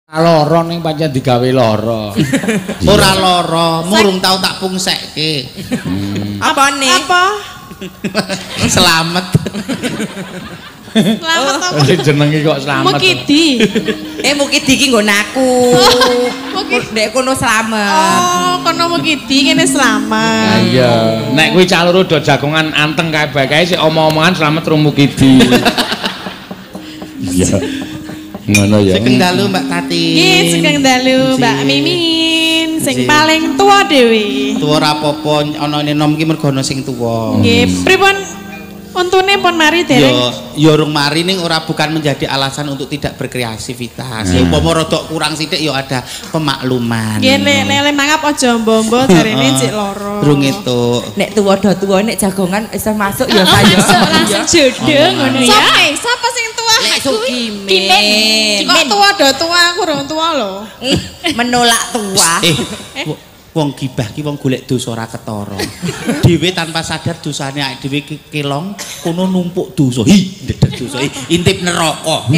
Lara ning pancen digawe lara. Ora lara, murung tau tak pungsekke. Apane? Apa? Selamat. Selamat apa? Jenenge kok Slamet. Mukidi. Mukidi iki nggon aku. Nek kono slamet. Oh, kono Mukidi kene selamat. Iya, nek kuwi cah loro do jagongan anteng kae bae sik omong-omongan Slamet rung Mukidi. Iya. Ngono ya. Sing dalu Mbak Tati. Nggih, sing dalu Mbak Mimin, sing paling tua dhewe. Tuwa ora apa-apa, ana enom ki mergo ana sing tuwa. Nggih, pripun untune pun mari dereng. Ya urung mari ning ora bukan menjadi alasan untuk tidak berkreativitas. Ya umpama rada kurang sithik ya ada pemakluman. Nggih, nek mangap aja mbombo jarene cek lara. Durung itu. Nek tuwa do tuwa nek jagongan iso masuk ya saya. Langsung jodoh ngono ya. Sapa sing tua? Nek Kimin. Kok tua do tua aku urung tua lho. Menolak tua. Wong gibah ki wong golek dosa ora ketara. Dhewe tanpa sadar dosane awake dhewe kelong kono numpuk dosa. Ndedek dosa. Intip neraka.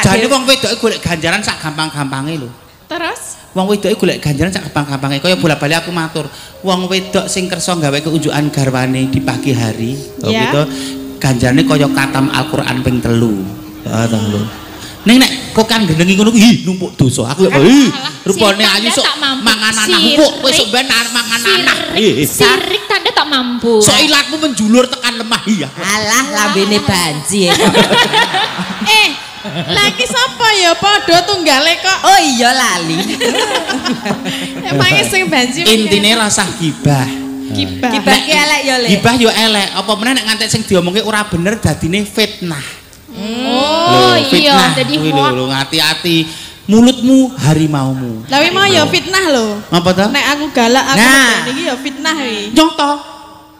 Jane wong wedoke golek ganjaran sak gampang-gampange lho. Terus wong wedoke golek ganjaran sak gampang-gampange. Kaya bola-bali aku matur, wong wedok sing kersa gawe keunjukan garwane di pagi hari, gitu. Ganjarane kaya katam Al-Qur'an ping 3. Heeh ta lho. Ning nek kok kan gendengi ngono numpuk dosa. Aku rupane ayu sok mangan anak kok kowe sok ben mangan anak. Sirik tanda tak mampu. Sok ilatmu menjulur tekan lemah iya. Alah lambene banji. lagi sapa ya padha tunggale kok. Oh iya lali. Emangnya sing banji. Intine rasa gibah. Gibah ki elek ya le. Gibah yo elek. Apa meneh nek ngantek sing diomongke ora bener dadine fitnah. Oh iya, jadi lho hati-hati mulutmu harimaumu. Lah mau ya fitnah lho. Apa to? Nek aku galak aku niki ya fitnah iki. Nyata.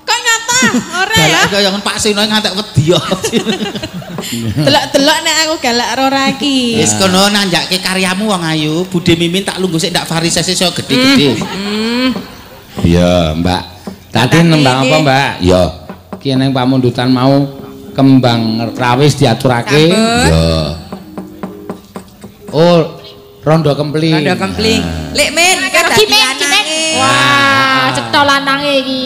Kok nyata? Ora ya. Galak kaya Pak Sino ngantek wedi yo. Delok-delok nek aku galak ora iki. Wis kono nanjake karyamu wong ayu, Bude Mimin tak lungguh sik ndak varisese iso gede-gede. Iya, Mbak. Tadi nembang apa, Mbak? Ya. Ki ning pamundutan mau kembang rawis diaturake. Ya. Oh, rondo kempling. Rondo kempling. Lek men karo Kimin. Wah, cipta lanange iki.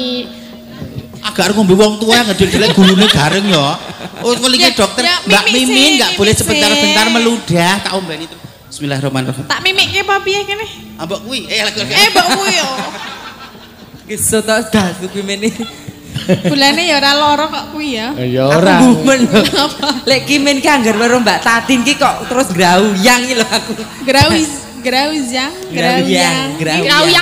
Agak ngombe wong tua ngedel-delek gulune gareng ya. Oh, kelinge dokter Mbak Mimin enggak boleh sebentar-bentar meludah, tak ombeni itu. Bismillahirrahmanirrahim. Tak mimikke apa piye kene? Mbok kuwi lagi. Mbok kuwi yo. Geso tok dasu Kimin iki. Bulane ya ora lara kok kuwi ya. Ya ora. Lek Kimin ki anggar karo Mbak Tatin ki kok terus grauyang iki lho aku. Grauyang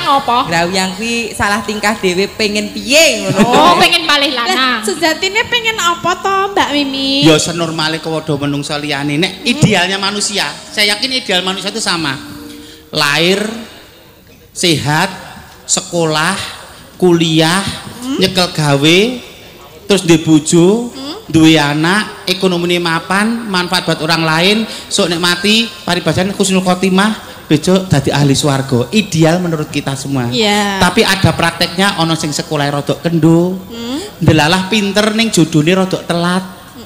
apa? Grauyang kuwi salah tingkah dhewe pengen piye ngono. Oh, pengen malih lanang. Sejatine pengen apa to, Mbak Mimi? Ya senormale kewodo menungsa liyane. Nek idealnya manusia, saya yakin ideal manusia itu sama. Lahir sehat, sekolah, kuliah, nyekel gawe, terus duwe bojo, duwe anak, ekonomine mapan, manfaat buat orang lain, sok nek mati paribasan husnul khotimah, besok dadi ahli swarga. Ideal menurut kita semua. Tapi ada prakteknya ono sing sekolah rodok kendo, ndelalah pinter ning jodone rodok telat.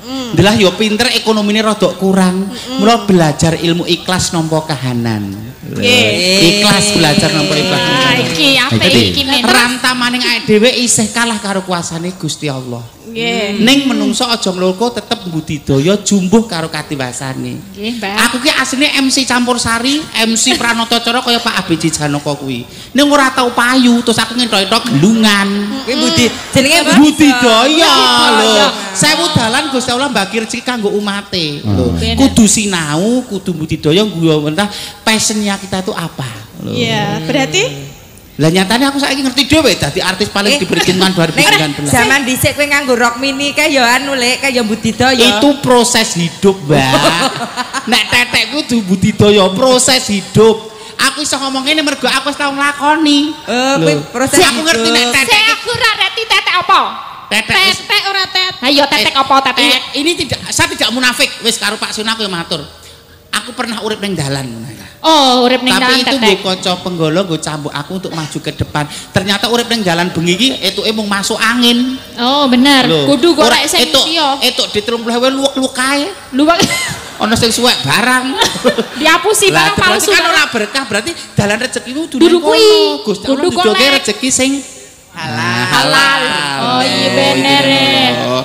Ndelah yo pinter ekonomine rodok kurang. Mula belajar ilmu ikhlas nampa kahanan. Ikhlas belajar nampa ikhlas. Iki apik iki men. Ranta maning awake dhewe isih kalah karo kuasane Gusti Allah. Ning menungso aja mloko tetep budidaya jumbuh karo katiwasane. Nggih, Mbak. Aku ki asline MC campur sari, MC Pranoto Coro kaya Pak ABC Janaka kuwi. Ning ora tau payu terus aku ngentok-entok gelungan. Kuwi budi jenenge budidaya lho. Sewu dalan Gusti Allah bagi rezeki kanggo umate. Lho, kudu sinau, kudu budidaya ngguyu mentah passionnya kita itu apa. Iya, berarti lah nyatanya aku saiki ngerti dhewe dadi artis paling diberi kenan 2019. Zaman dhisik kowe nganggo rok mini kae ya anu lek kae ya budidaya. Itu proses hidup, Mbak. Nek tetekku kudu budidaya, proses hidup. Aku iso ngomong ngene mergo aku wis tau nglakoni. Proses aku ngerti nek tetek. Aku ora ngerti tetek apa? tetek ora tet. Ayo tetek apa tetek? Ini tidak, saya tidak munafik wis karo Pak Suna aku yang matur. Aku pernah urip ning dalan. Oh, urip ning dalan tetek. Tapi itu nggo kanca penggolo nggo cambuk aku untuk maju ke depan. Ternyata urip ning dalan bengi iki etuke mung masuk angin. Oh, bener. Kudu golek sing liya. Etuk di 30.000 luwek-luwek kae. Luwek. ana sing suwek barang. Diapusi barang palsu. Kan ora berkah, berarti dalan rezekimu Dudu kuwi. Gusti Allah duduke rezeki sing halal. Oh iya bener.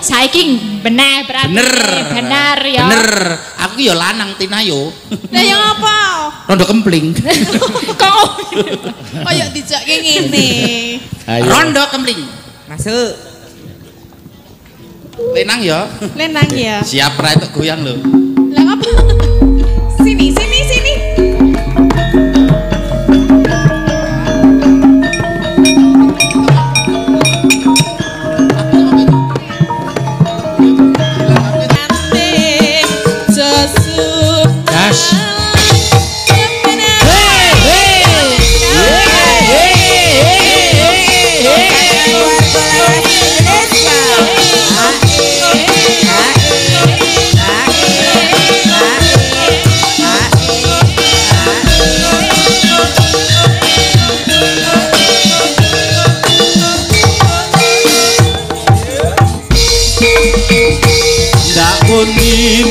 Saiki bener berarti. Bener ya. Bener. Aku ya lanang Tina yo. Lah yang apa? Rondo kempling. Kok Kayak dijake ngene. Rondo kempling. Masuk. Lenang ya. Lenang ya. Siap ra itu goyang lho. Lah apa? Sini.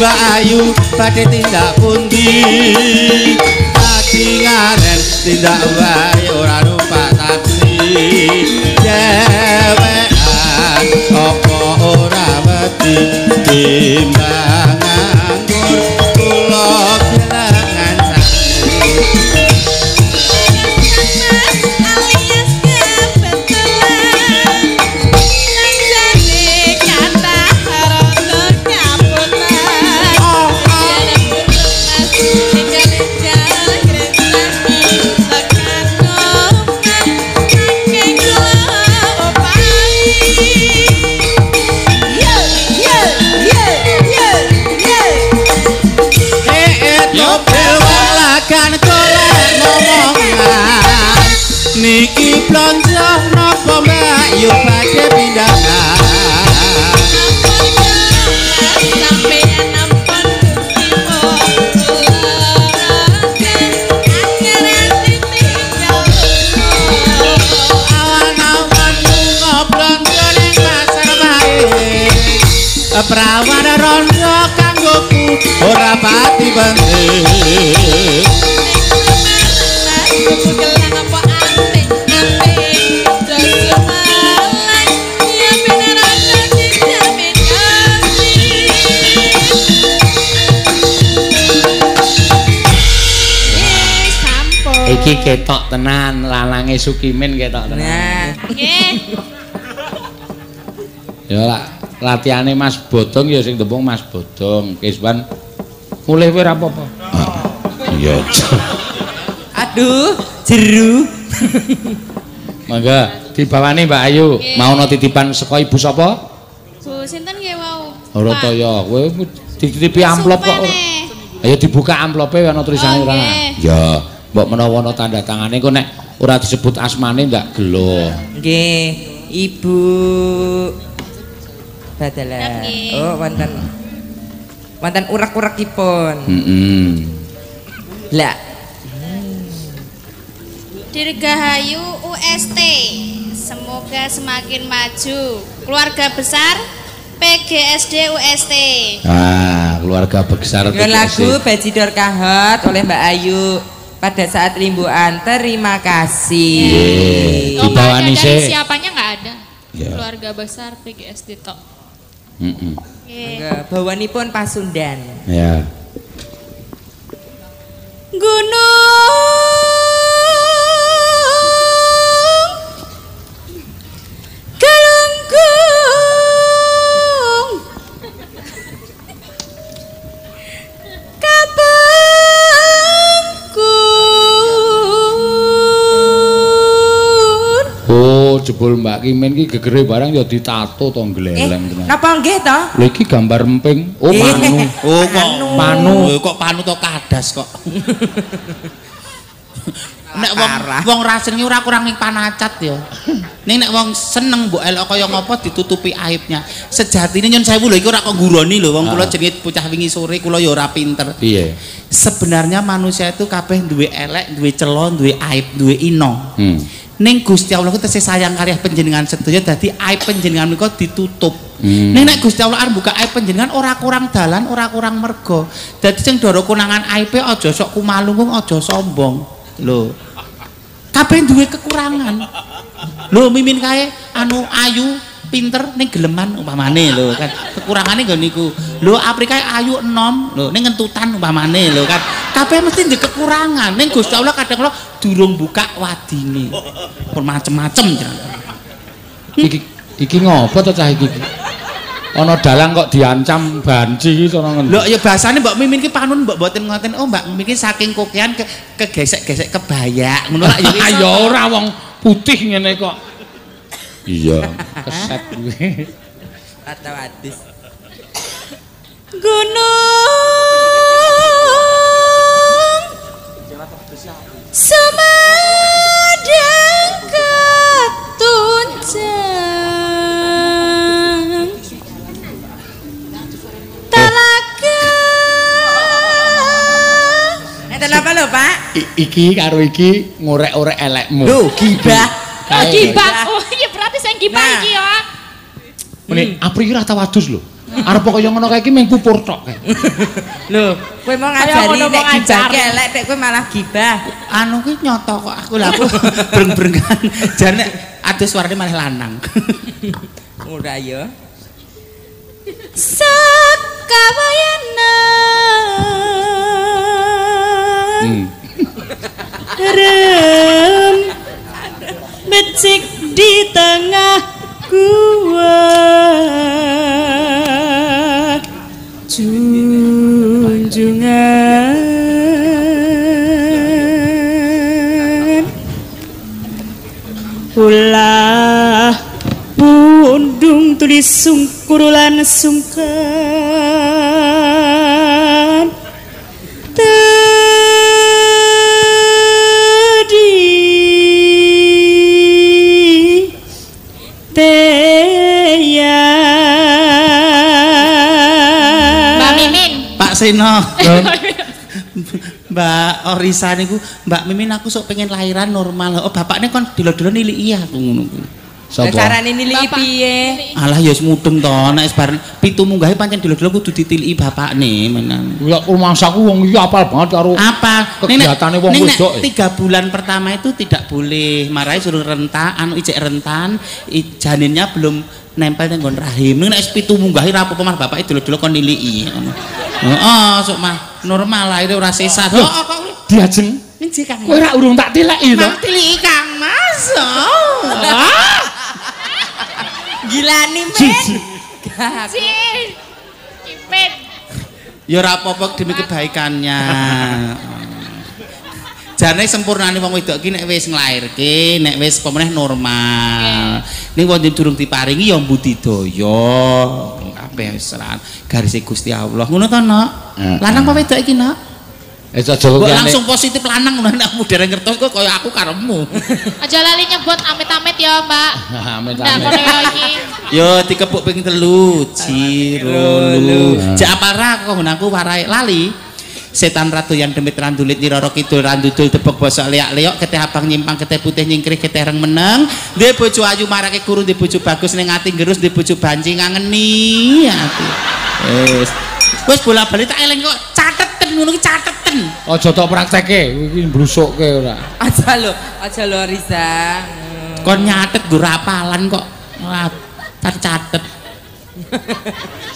Mbak Ayu badhe tindak pundi ngaren tindak wae ora numpak taksi dewean apa ora wedi timbang nganggur kula kelangan niki blonjo napa mbak yo badhe pindahan sampeyan ampun awan-awan lunga blonjo ning pasar wae prawan rondo kanggoku ora pati penting iki ketok tenan lalange Sukimin ketok tenan. Nah, nggih. Ya latihane Mas Bodong ya sing tembung Mas Bodong. Kisban mulih kowe ora apa-apa. Iya. aduh, jeru. Mangga dibawani Mbak Ayu. Maono titipan saka ibu sapa? Bu sinten nggih wau? Ora toya, kowe dititipi amplop kok. Ayo dibuka amplope ana tulisane ora. Ya, mbok menawa ana tanda tangane kok nek ora disebut asmane ndak gelo. Nggih, Ibu Badalah. Oh, wonten urak-urakipun. Heeh. Lah. Dirgahayu UST. Semoga semakin maju. Keluarga besar PGSD UST. Ah, keluarga besar PGSD. Lagu Bajidor Kahot oleh Mbak Ayu pada saat limbuan. Terima kasih. Dibawani sih. Siapanya nggak ada. Yeah. Keluarga besar PGSD tok. Heeh. Enggak, bawanipun Pasundan. Ya. Gunung Galunggung Kabangkur. Oh, jebul Mbak Kimin ki gegere barang ya ditato to gleleng tenan. Napa nggih to? Lha iki gambar emping. Oh, panu. Oh, kok panu. Kok panu to kadas kok. Nek wong rasen ki ora kurang ning panacat ya. Ning nek wong seneng mbok elok kaya ngopo ditutupi aibnya. Sejatine nyun sewu lho iki ora kok ngguroni lho wong kula jenenge bocah wingi sore kula ya ora pinter. Piye? Sebenarnya manusia itu kabeh duwe elek, duwe celo, duwe aib, duwe ino. ning Gusti Allah ku tesih sayang karya panjenengan sedaya dadi aib panjenengan menika ditutup. Ning nek Gusti Allah arep buka aib panjenengan ora kurang dalan, ora kurang merga. Dadi sing ndara konangan aibe aja sok kumalunggung, aja sombong. Lho. Kabeh duwe kekurangan. Lho Mimin kae anu ayu, pinter ning geleman umpamane lho kan. Kekurangane nggo niku. Lho Apri kae ayu enom, lho ning ngentutan umpamane lho kan. Kabeh mesti ndek kekurangan. Ning Gusti Allah kadang kala durung buka wadine. Pun macem-macem Iki ngopo to cah iki? Ana dalang kok diancam banci iki sono ngendi? Lho ya bahasane Mbak Mimin ki panun mbok mboten ngoten. Oh Mbak Mimin ki saking kokean kegesek-gesek kebaya. Ngono lak ya. Ya ora wong putih ngene kok. Iya, keset kuwi. Atau adus. Gunung Semadang ketunjang Talaga. Enten apa lho, Pak? Iki karo iki ngorek-orek elekmu. Lho, gibah. Oh, gibah. Oh, iya berarti sing gibah iki ya. Mene Apri ora tau adus lho. Arep kaya ngono kae iki mung pupur tok kae. Lho, kowe mau ngajari nek gibah elek nek kowe malah gibah. Anu ki nyoto kok aku lha aku breng-brengan. Jane adus suarane malah lanang. Ora ya. Sakawayana rem becik di tengah gua junjungan ulah pundung tulis sungkurulan sungkan tadi teya Mbak Mimin. Pak Seno. Mbak Orisa niku, Mbak Mimin aku sok pengen lahiran normal. Oh bapaknya kon dilo-dilo niliki aku ngono kuwi. Lah carane niliki piye? Alah ya wis mudeng to, nek wis bareng pitu munggahe pancen dilo-dilo kudu ditiliki bapakne menan. Ya rumahsaku wong iki apal banget karo Apa? kegiatane wong wedok. 3 bulan pertama itu tidak boleh marahi suruh rentan, anu ijek rentan, janinnya belum nempel nang nggon rahim. Nek wis pitu munggahe ra apa-apa mah bapake dilo-dilo kon niliki ngono. Heeh, sok mah normal lahir ora sesat. Loh, diajeng. Nggih Kang. Kowe ora urung tak tileki to. Tak tiliki Kang Mas. Gilani men. Cipit. Ya ora apa-apa demi kebaikannya. Jane sempurnane wong wedok ki nek wis nglairke, nek wis pemeneh normal. Ning wong durung diparingi ya budidaya. Kabeh wis seran garis Gusti Allah. Ngono to, Nok? Lanang apa wedok iki, Nok? Aja Kok langsung positif lanang ngono nek aku dereng ngertos kok kaya aku karepmu. Aja lali nyebut amit-amit ya, Mbak. Amit-amit. Nah, kono ya iki. Yo dikepuk ping 3, Cirulu. Jak apara kok aku warai lali. Setan ratu yang demit randulit nyiroro kidul randudul tebok bosok leak-leok keteh abang nyimpang keteh putih nyingkrih keteh reng meneng duwe bojo ayu marake kuru duwe bojo bagus ning ati gerus duwe bojo banci ngangeni ati wis bola-bali tak eling kok cateten ngono ki cateten aja tok praktekke iki mbrusukke ora Aja lho Risa. kon nyatet nggo rapalan kok catet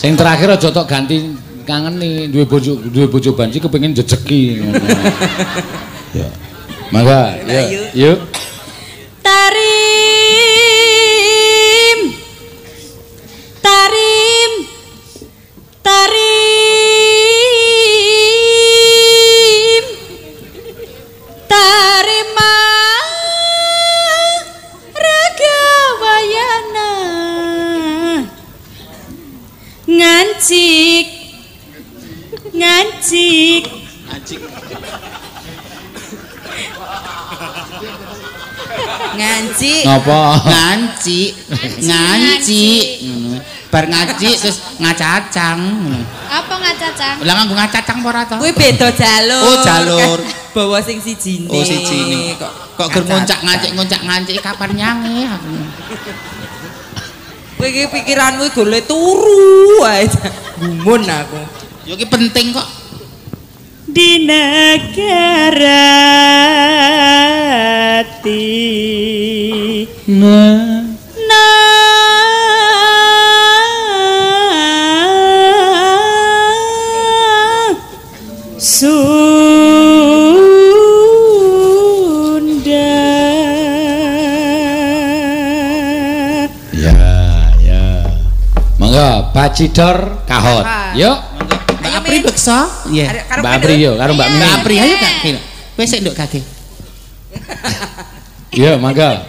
sing terakhir aja tok ganti ngangeni duwe bojo banci kepengin jejeki ngono. Ya. Mangga, yuk. Tarim Ragawayana ngancik Napa? Nganci. Bar ngaci terus ngacacang. Apa ngacacang? ngacang. Lah nganggo ngacacang apa ora to? Kuwi beda jalur. Oh, jalur. Bawa sing sijine. Oh, sijine. Kok ger ngoncak-ngancik kapan nyange aku. Kowe iki pikiranmu golek turu wae. Gumun aku. Ya iki penting kok. Di negara hati Sunda. Ya. Monggo Bacidor Kahot. Yuk. Mbak Apri beksa? Iya. Mbak Apri yo karo Mbak Mimi. Mbak Apri ayo Kak. Kowe sik nduk kaki. Yo, monggo.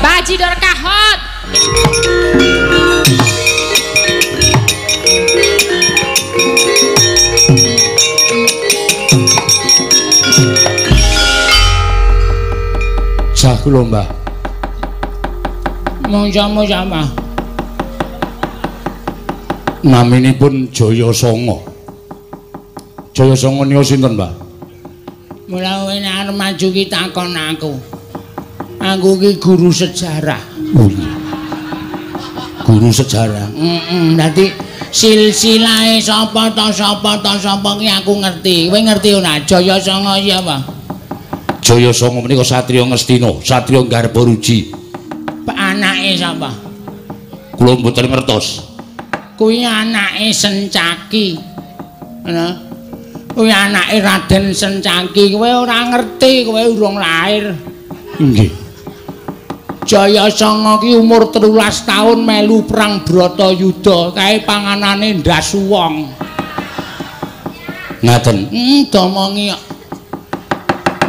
Bacidor Kahot. Jago lomba. Mau sama-sama. Naminipun Jaya Sanga. Jaya Sanga niku sinten, Mbah? Mula kowe nek arep maju ki takon aku. Aku ki guru sejarah. Guru sejarah. Dadi silsilahe sapa ki aku ngerti. Kowe ngerti ora? Jayasanga iki apa? Jayasanga menika satriya Ngastina, satriya Garbaruji. Anake sapa? Kula mboten ngertos. Kuwi anake Sencaki. Ana. Kuwi anake Raden Sencaki. Kowe ora ngerti, kowe urung lair. Nggih. Jayasanga ki umur 13 taun melu perang Bratayuda, kae panganane ndas wong. Ngaten. Domongi kok.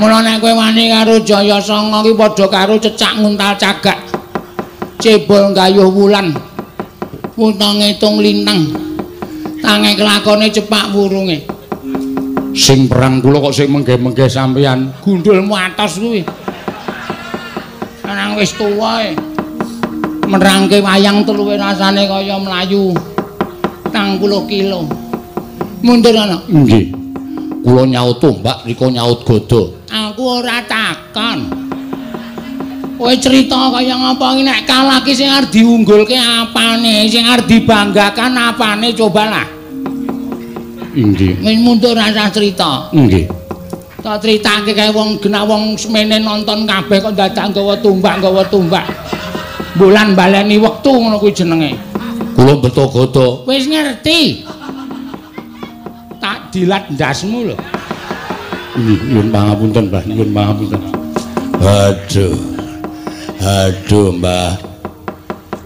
Mula nek kowe wani karo Jayasanga ki padha karo cecak nguntal cagak. Cebol gayuh wulan. Wutang ngitung lintang. Tange kelakone cepak wurunge. Sing perang kula kok sing menggeh-menggeh sampeyan. Gundulmu atos kuwi. Nang wis tuwa e. Merangke wayang teluwe rasane kaya mlayu 40 kilo. Mundur ana. Nggih. Kula nyaut tombak, rika nyaut gada. Aku ora takon. Kowe cerita kaya ngapa iki nek kalah ki sing arep diunggulke apane, sing arep dibanggakan apane cobalah. Nggih. Wis mundur rasa cerita. Nggih. Tak critake kae wong genah wong semene nonton kabeh kok dadak nggawa tumbak. Bulan baleni wektu ngono kuwi jenenge. Kula beto gada. Wis ngerti. Tak dilat ndasmu lho. Nyuwun pangapunten, Mbah. Nyuwun pangapunten. Aduh, Mbah.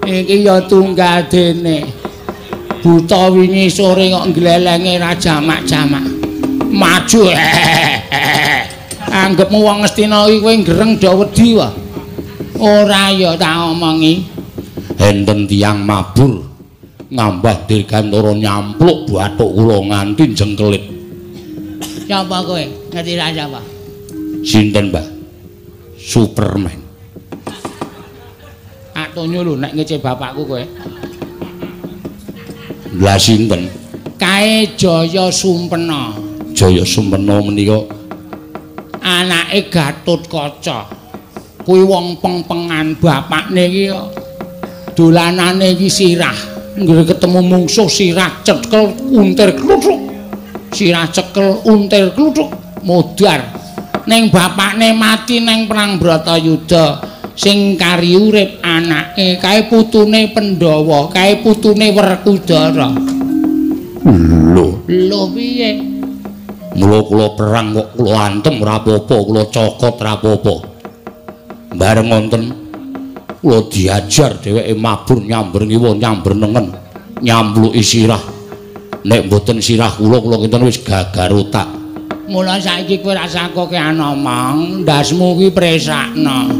Iki ya tunggal dene. Buta wingi sore kok glelenge ra jamak-jamak. Maju. Anggepmu wong Ngastina iki kowe greng do wedi wae. Ora ya tak omongi. Enten tiyang mabur ngambah dirgantara nyampluk bathuk kula nganti jengkelit. Siapa kowe? Ngerti ra sapa? Sinten, Mbah? Superman. Atonyo lho nek ngece bapakku kowe. Lah sinten? Kae Jaya Sumpena. Jaya Sumpena menika anake Gatotkaca. Kuwi wong peng-pengan bapakne iki dolanane iki sirah. Nggih ketemu mungsuh sirah cekel untir kluthuk. Sirah cekel untir kluthuk modar. Ning bapakne mati ning perang Bratayuda. Sing kari urip anake kae putune Pandhawa, kae putune Werkudara. Lho piye? Mula kula perang kok kula antem ora apa-apa, kula cokot ora apa-apa. Bareng wonten kula diajar dheweke mabur nyamber ngiwa nyamber nengen, nyambluki sirah. Nek mboten sirah kula kinten wis gagar otak. Mula saiki kowe ra sakoke anomong, ndasmu kuwi presakna.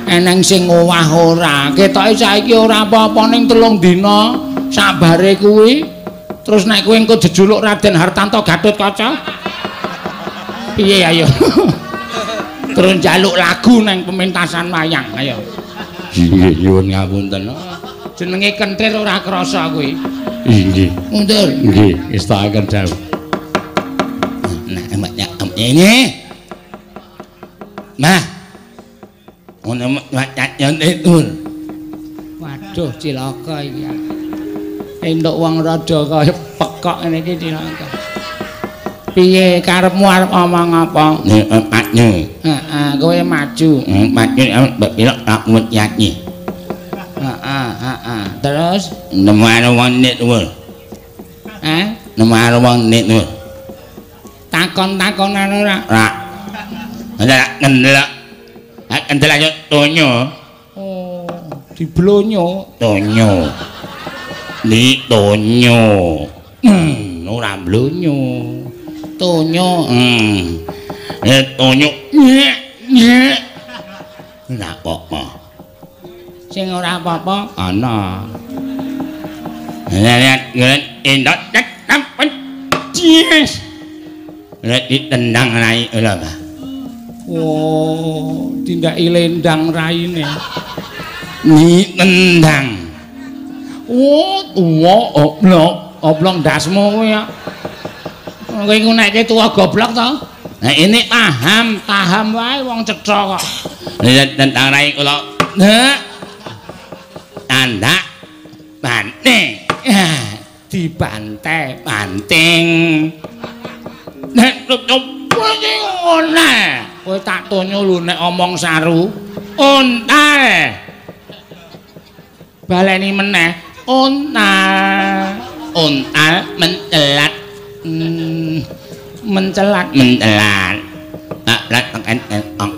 Eneng sing owah ora. Ketoke saiki ora apa-apa ning 3 dina sabare kuwi. Terus nek kowe engko jejuluk Raden Hartanto Gatotkaca. Piye ayo? Terus njaluk lagu nang pementasan wayang, ayo. Nggih, nyuwun ngapunten. Jenenge kentir ora krasa kuwi. Nggih. Mundur. Nggih, wis tak akan dawuh. Nah, ini. Nah, ono macet itu. Waduh, cilaka iki. Entuk wong rada kaya pekok ngene iki cilaka. Piye karepmu arep omong apa? Nek maju. Heeh, kowe maju. Maju mbok pilok tak nyanyi. Heeh. Terus nemane wong nek dhuwur. Nemane wong nek dhuwur. Takon-takonan ora? Ora. Ndak ngendelok. Kendel ayo tonyo. Oh, diblonyo. Tonyo. Ni tonyo. Ora blonyo. Tonyo. Tonyo. Ndak apa-apa. Sing ora apa-apa ana. Lihat endot tampun. Yes. Lihat ditendang rai lho. Oh, tindaki lendang raine. Ni tendang. Oh, tuwa oblong dasmu kowe ya. Kowe iku nek tuwa goblok to? Nah ini paham wae wong cetha kok. Tentang rai kula. Andak banting. Dibantai banting. Nek coba sing ngene. Kowe tak tonyo lho nek omong saru. Untal. Baleni meneh. Untal mencelat. Mencelat. Bablas tekan entong.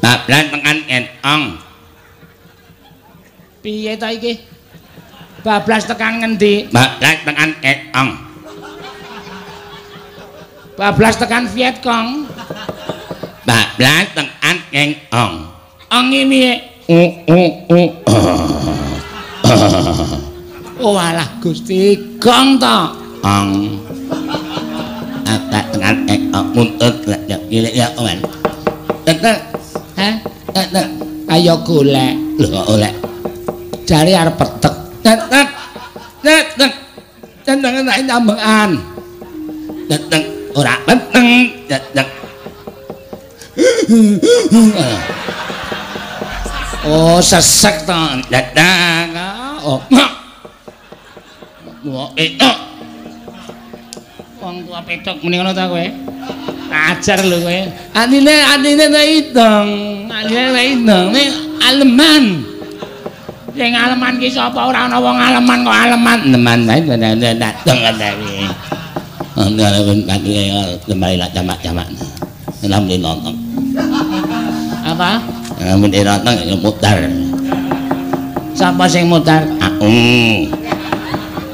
Bablas tekan entong. Piye ta iki? Bablas tekan ngendi? Bablas tekan entong. Bablas tekan Vietcong. Bablas tekan entong. Ong iki oh alah Gusti gong to. Ong. Bablas tekan entong muntut ya men. Tetek. Tetek. Ayo golek. Lho kok oleh. Jare arep petek. Tetek. Tetek tak nyambekan. Tetek ora peteng. Tetek. Oh sesek to. Tetek. Oh. Wong tua petok muni ngono ta kowe? Ajar lho kowe. Adine ta idong. Adine ta idong. Ning aleman. Sing aleman ki sapa ora ana wong aleman kok aleman. Neman wae dateng ngene. Ana pati kembali lak jamak-jamak. Namung nonton. Apa? Namung nonton mutar. Sapa sing mutar? Aku.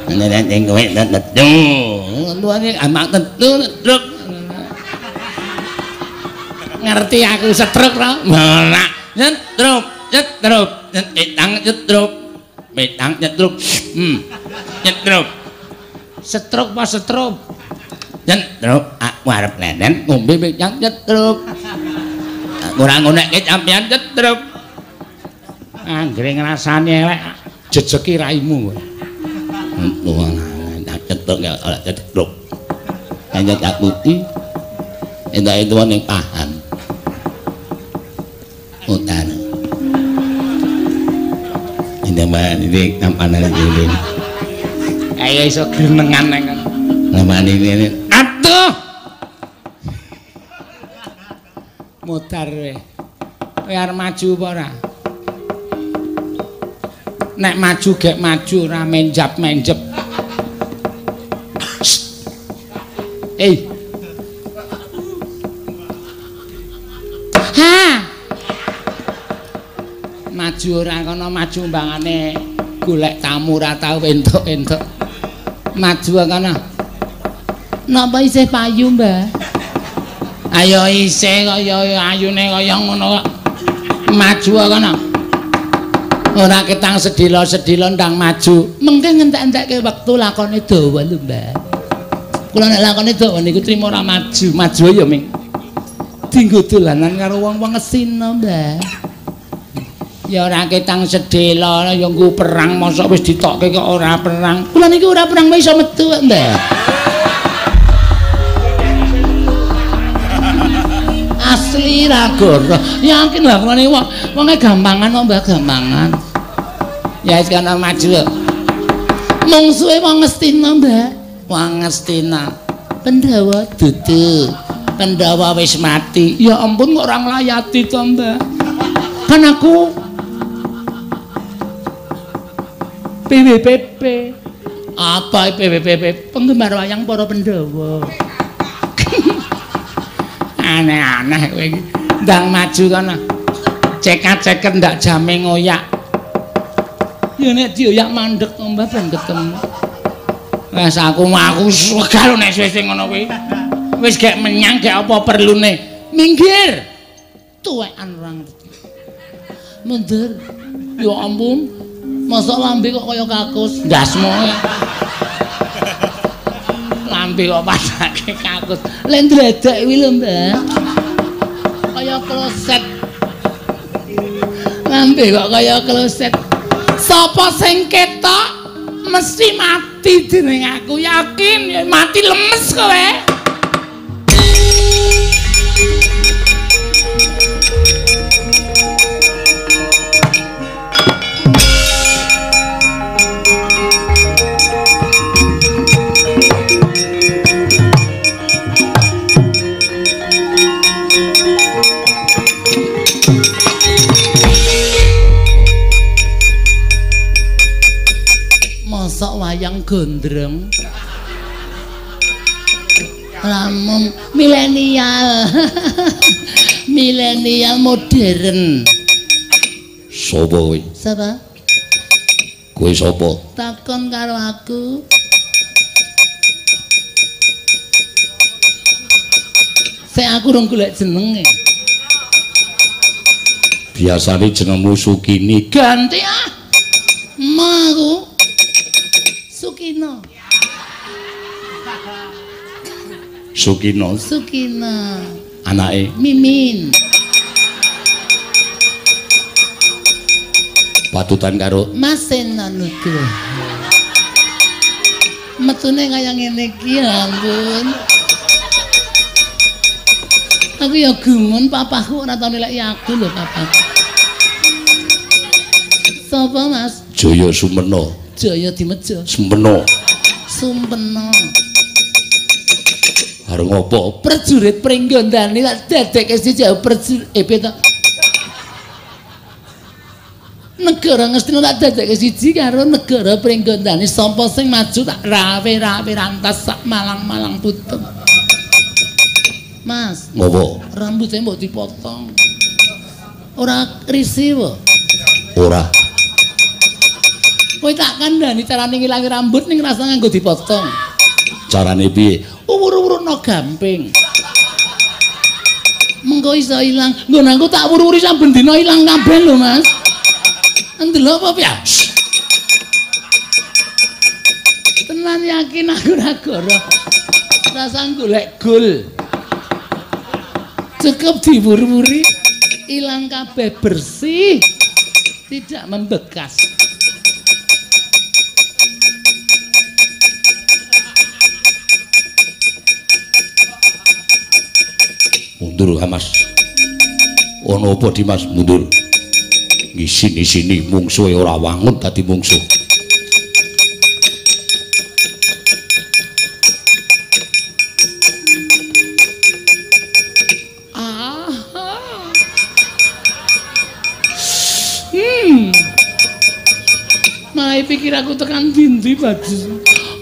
Nek ning kowe tetu. Luane amak tetu truk. Ngerti aku setruk ra? Ora. Nyetruk. Betang nyetruk. Nyetruk. Setruk apa setruk? Nyetruk. Aku arep lenen ngombe betang nyetruk. Ora ngonekke sampean nyetruk. Anggere ngrasani elek jejeki raimu. Wong nyetruk ya ora nyetruk. Hanya tak putih. Endak itu ning paham. Utara. Ini kampanan ini. Ayo iso grenengan nang. Kampanan ini. Atuh. Mutar we. Kowe arep maju apa ora? Nek maju gek maju ora menjap-menjep. Maju ora kono maju mbangane golek tamu ora tau entuk-entuk. Maju kono. Napa isih payu, Mbah? Ayo isih kaya ayune kaya ngono kok. Maju kono. Ora ketang sedilo-sedilo ndang maju. Mengke ngentek-entekke wektu lakone dawa lho, Mbah. Kula nek lakone dawa niku trimo ora maju. Maju ya ming. Dinggo dolanan karo wong-wong ngesina, Mbah. Ya ora ketang sedela ya nggo perang mosok wis ditokke kok ora perang. Kula niki ora perang iso metu, Mbah. Asli ra goro. Yakin lah kula niki wonge gampangan kok, Mbah, gampangan. Ya wis kana maju. Mungsuhe wong Ngastina, Mbah. Wong Ngastina. Pandhawa dudu. Pandhawa wis mati. Ya ampun kok ora nglayati to, Mbah. Kan aku PWPP. Apa PWPP? Penggemar wayang para Pandhawa. Aneh-aneh kowe iki. Ndang maju kana. Cekat-ceket ndak jame ngoyak. Ya nek dioyak mandek to Mbah ben ketemu. Wes aku segal nek wis ngono kuwi. Wis gek menyang gek apa perlune. Minggir. Tuwekan orang. Mundur. Ya ampun. Masa lambe kok kaya kakus ndasmu. Lambe kok padake kakus. Lek ndredek kuwi lho, Mbah. Kaya kloset. Lambe kok kaya kloset. Sapa sing ketok mesti mati dening aku, yakin mati lemes kowe. mosok wayang gondrong. Lamun milenial. Milenial modern. Sopo kowe? Sapa? Kowe sapa? Takon karo aku. Aku rong golek jenenge. Biasane jenengmu Sukini. Ganti ah. Maku Sukino. Sukino. Sukino. Anake Mimin. Patutan karo Mas Senanutu. Metune kaya ngene iki ampun. Aku ya gumun papaku ora tau nilai aku lho papa. Sapa Mas? Jaya Sumeno. Jaya Dimejo. Sumeno. Sumpeno. Areng apa? Prajurit Pringgondani tak dadekke siji prajurit to. Negara Ngastina tak dadekke siji karo negara Pringgondani. Sapa sing maju tak rawe-rawe rantas sak malang-malang putung. Mas, ngopo? Rambutnya mbok dipotong. Ora risih wae. Ora. Kowe tak kandhani carane ngilangi rambut ning rasa nganggo dipotong. Carane piye? Uwur-uwurno gamping. Mengko iso ilang. Nggon aku tak wur-wuri saben dina ilang kabeh lho, Mas. Ndelok apa piye? Tenan yakin aku ora goro. Rasa golek gol. Cukup diwur-wuri, hilang kabeh bersih, tidak membekas. Mundur, Mas. Ono apa Dimas? Mundur. Sini mungsuhe ora wangun dadi mungsuh. Mai pikir aku tekan dindi Bagus.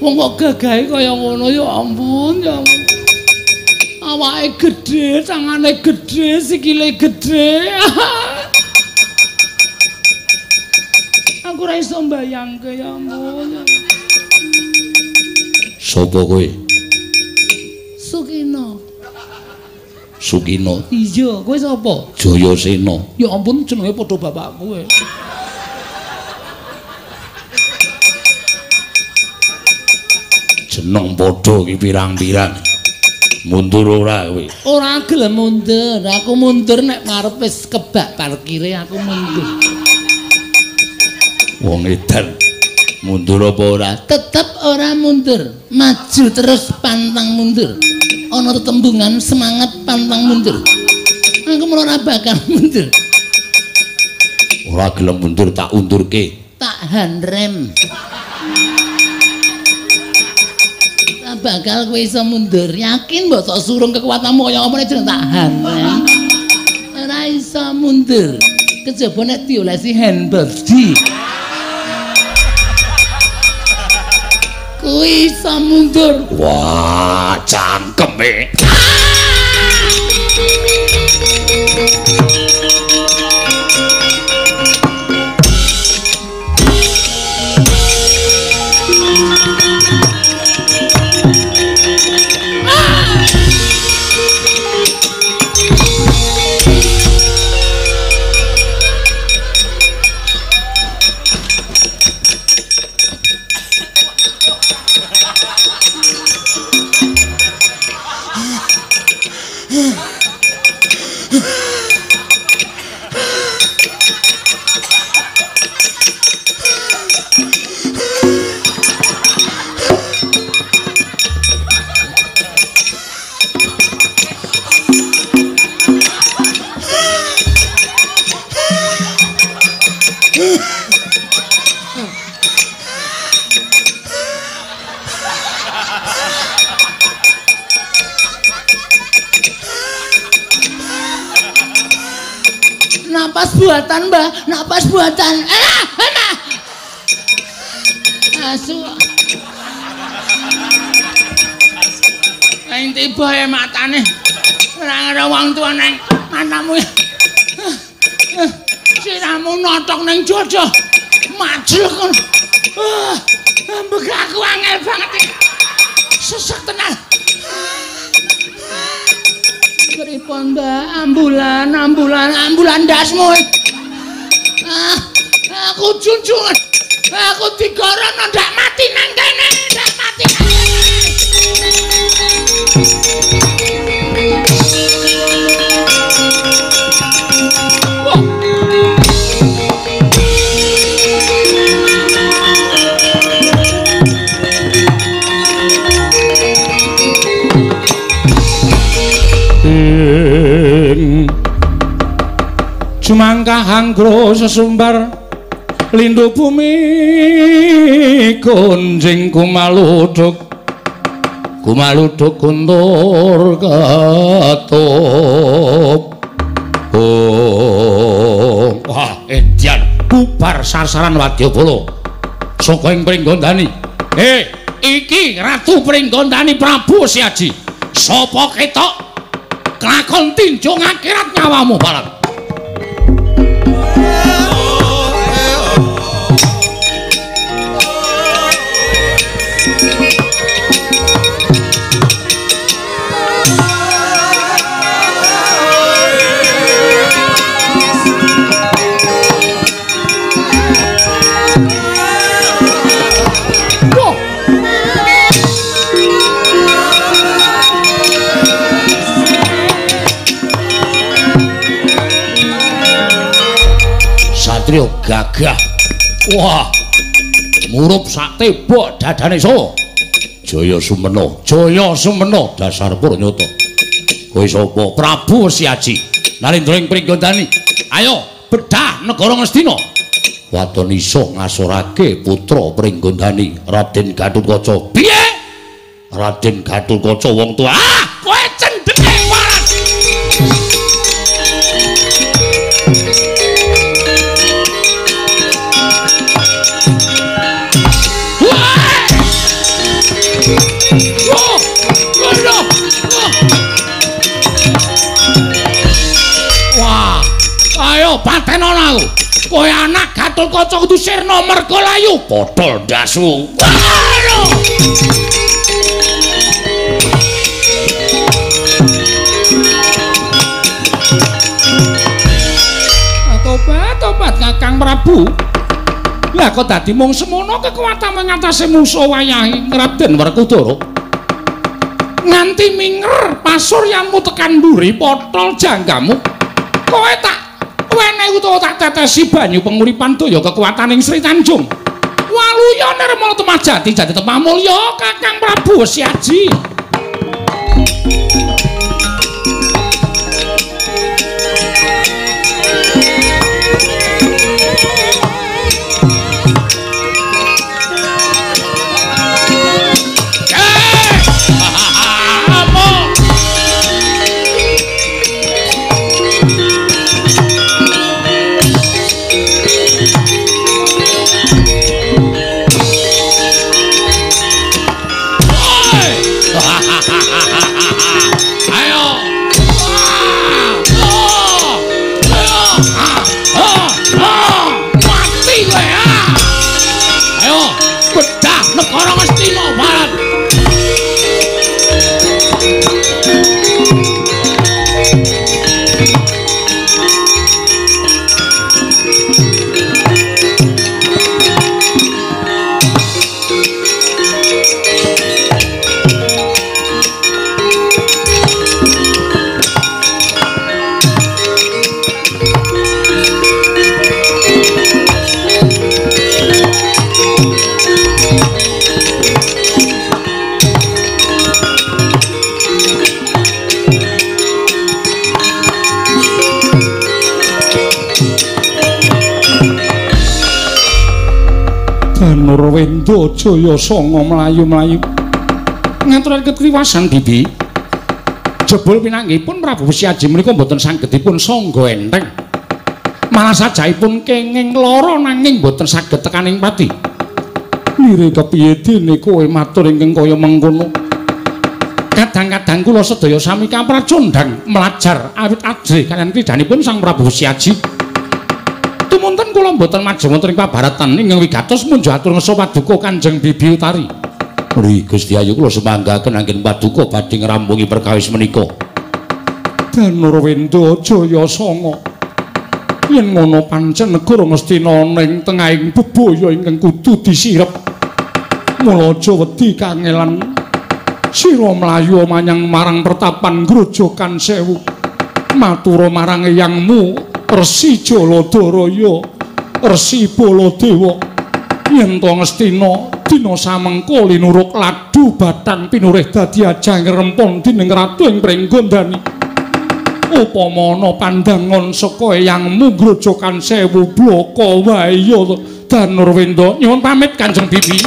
Wong kok gagahe kaya ngono ya ampun ya. Awake gedhe, tangane gedhe, sikile gedhe. Aku ora iso mbayangke ya ampun. Sopo kowe? Sukino. Sukino. Iya, kowe sapa? Jayasena. Ya ampun jenenge padha bapakku kowe. Jeneng padha iki pirang-pirang. Mundur ora kowe? Ora gelem mundur. Aku mundur nek ngarep wis kebak parkire aku mundur. Wong edan. Mundur apa ora? Tetep ora mundur. Maju terus pantang mundur. Ana tetembungan semangat pantang mundur. Aku ora bakal mundur. Ora gelem mundur tak undurke. Tak handrem. Bakal kowe iso mundur. Yakin mbok sok surung kekuatanmu kaya apa jeneng tak handrem. Ora iso mundur. Kejaba nek diolesi handbody. Kowe iso mundur. Wah, cangkeme. Napas buatan, Mbah. Napas buatan. Asu. Ing tiba ya matane. Ora ada wong tuwa nang matamu. Siramu notok ning jojo. Majel kon. Mbegakku angel banget iki. Sesek tenan. Pripun Mbak ambulan dasmu. Aku junjungan. Aku digorono ndak mati nang kene, ndak mati. Jumangkah anggro sesumbar lindu bumi kunjing kumaluduk kuntur katup. Wah edian bubar sasaran Wadyabala saka ing Pringgondani. Iki Ratu Pringgondani Prabu Siaji. Sapa ketok kelakon tinjung akhirat nyawamu barang. Satrio gagah. Wah. Murup sak tebok dadane so. Jaya Sumena dasar Purnyata. Kowe sapa? Prabu Siaji. Narendra ing Pringgondani. Ayo bedah negara Ngastina. Waton iso ngasorake putra Pringgondani Raden Gatotkaca. Piye? Raden Gatotkaca wong tua. Kowe cendheke waras. Wah, ayo patenono aku. Kowe anak Gatotkaca kudu sirna mergalayu bodol ndasu. Tobat Kakang Prabu. Lah kok dadi mung semono kekuatan ngatasi musuh wayahe Raden Werkudara. Nganti minger pasuryanmu tekan mburi potol janggamu. Kowe tak wenehi utawa tak tetesi banyu penguripan daya kekuwataning Sri Tanjung. Waluya nirmala temajati jati tepamulya Kakang Prabu Siaji. Nurwendra Jaya Sanga mlayu-mlayu ngaturaken kriwasan bibi. Jebul pinanggihipun Prabu Siaji menika mboten saged dipun sangga enteng. Malah sajaipun kenging lara nanging mboten saged tekaning pati. Lire kepiye dene kowe matur ingkang kaya mengkono? Kadang-kadang kula sedaya sami kapracondhang melajar awit ajri kaliyan kridanipun Sang Prabu Siaji. Tumunten kula mboten majeng wonten ing pabaratan ingkang wigatos munjo atur ngesa paduka Kanjeng Bibi Utari. Mri Gusti Ayu kula semanggaken anggen paduka badhe ngrampungi perkawis menika. Danurwendra Jayasanga. Yen ngono pancen negara Ngastina ning tengahing bebaya ingkang kudu disirep. Mula aja wedi kangelan. Sira mlayu manyang marang pertapan Grojogan Sewu. Matura marang eyangmu Resi Jaladharaya, Resi Baladewa. Yen to Ngastina dina samengko linuruk ladu batang pinurih dadi ajang rempon dening ratu ing Pringgondani. Upama ana pandangan saka eyangmu Grojogan Sewu blaka wae ya Danurwendra. Nyuwun pamit Kanjeng Bibi.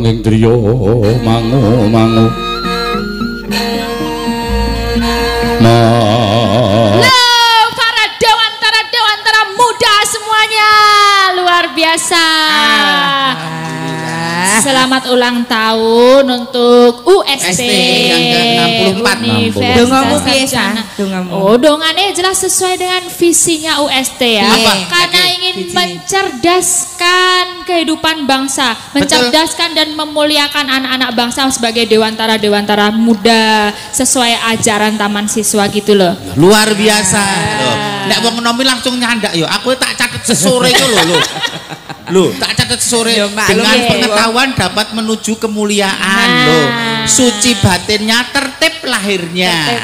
Indriya mangu-mangu para dewantara muda semuanya luar biasa. Selamat ulang tahun untuk UST yang ke-64. Dongamu piye, Oh, dongane jelas sesuai dengan visinya UST ya. Karena ingin mencerdaskan kehidupan bangsa, mencerdaskan dan memuliakan anak-anak bangsa sebagai dewantara muda sesuai ajaran taman siswa gitu loh. Luar biasa. Nek wong nomi langsung nyandak yo. Aku tak catet sesore itu loh. Loh, tak catat sore dengan pengetahuan dapat menuju kemuliaan loh. Suci batinnya, tertib lahirnya.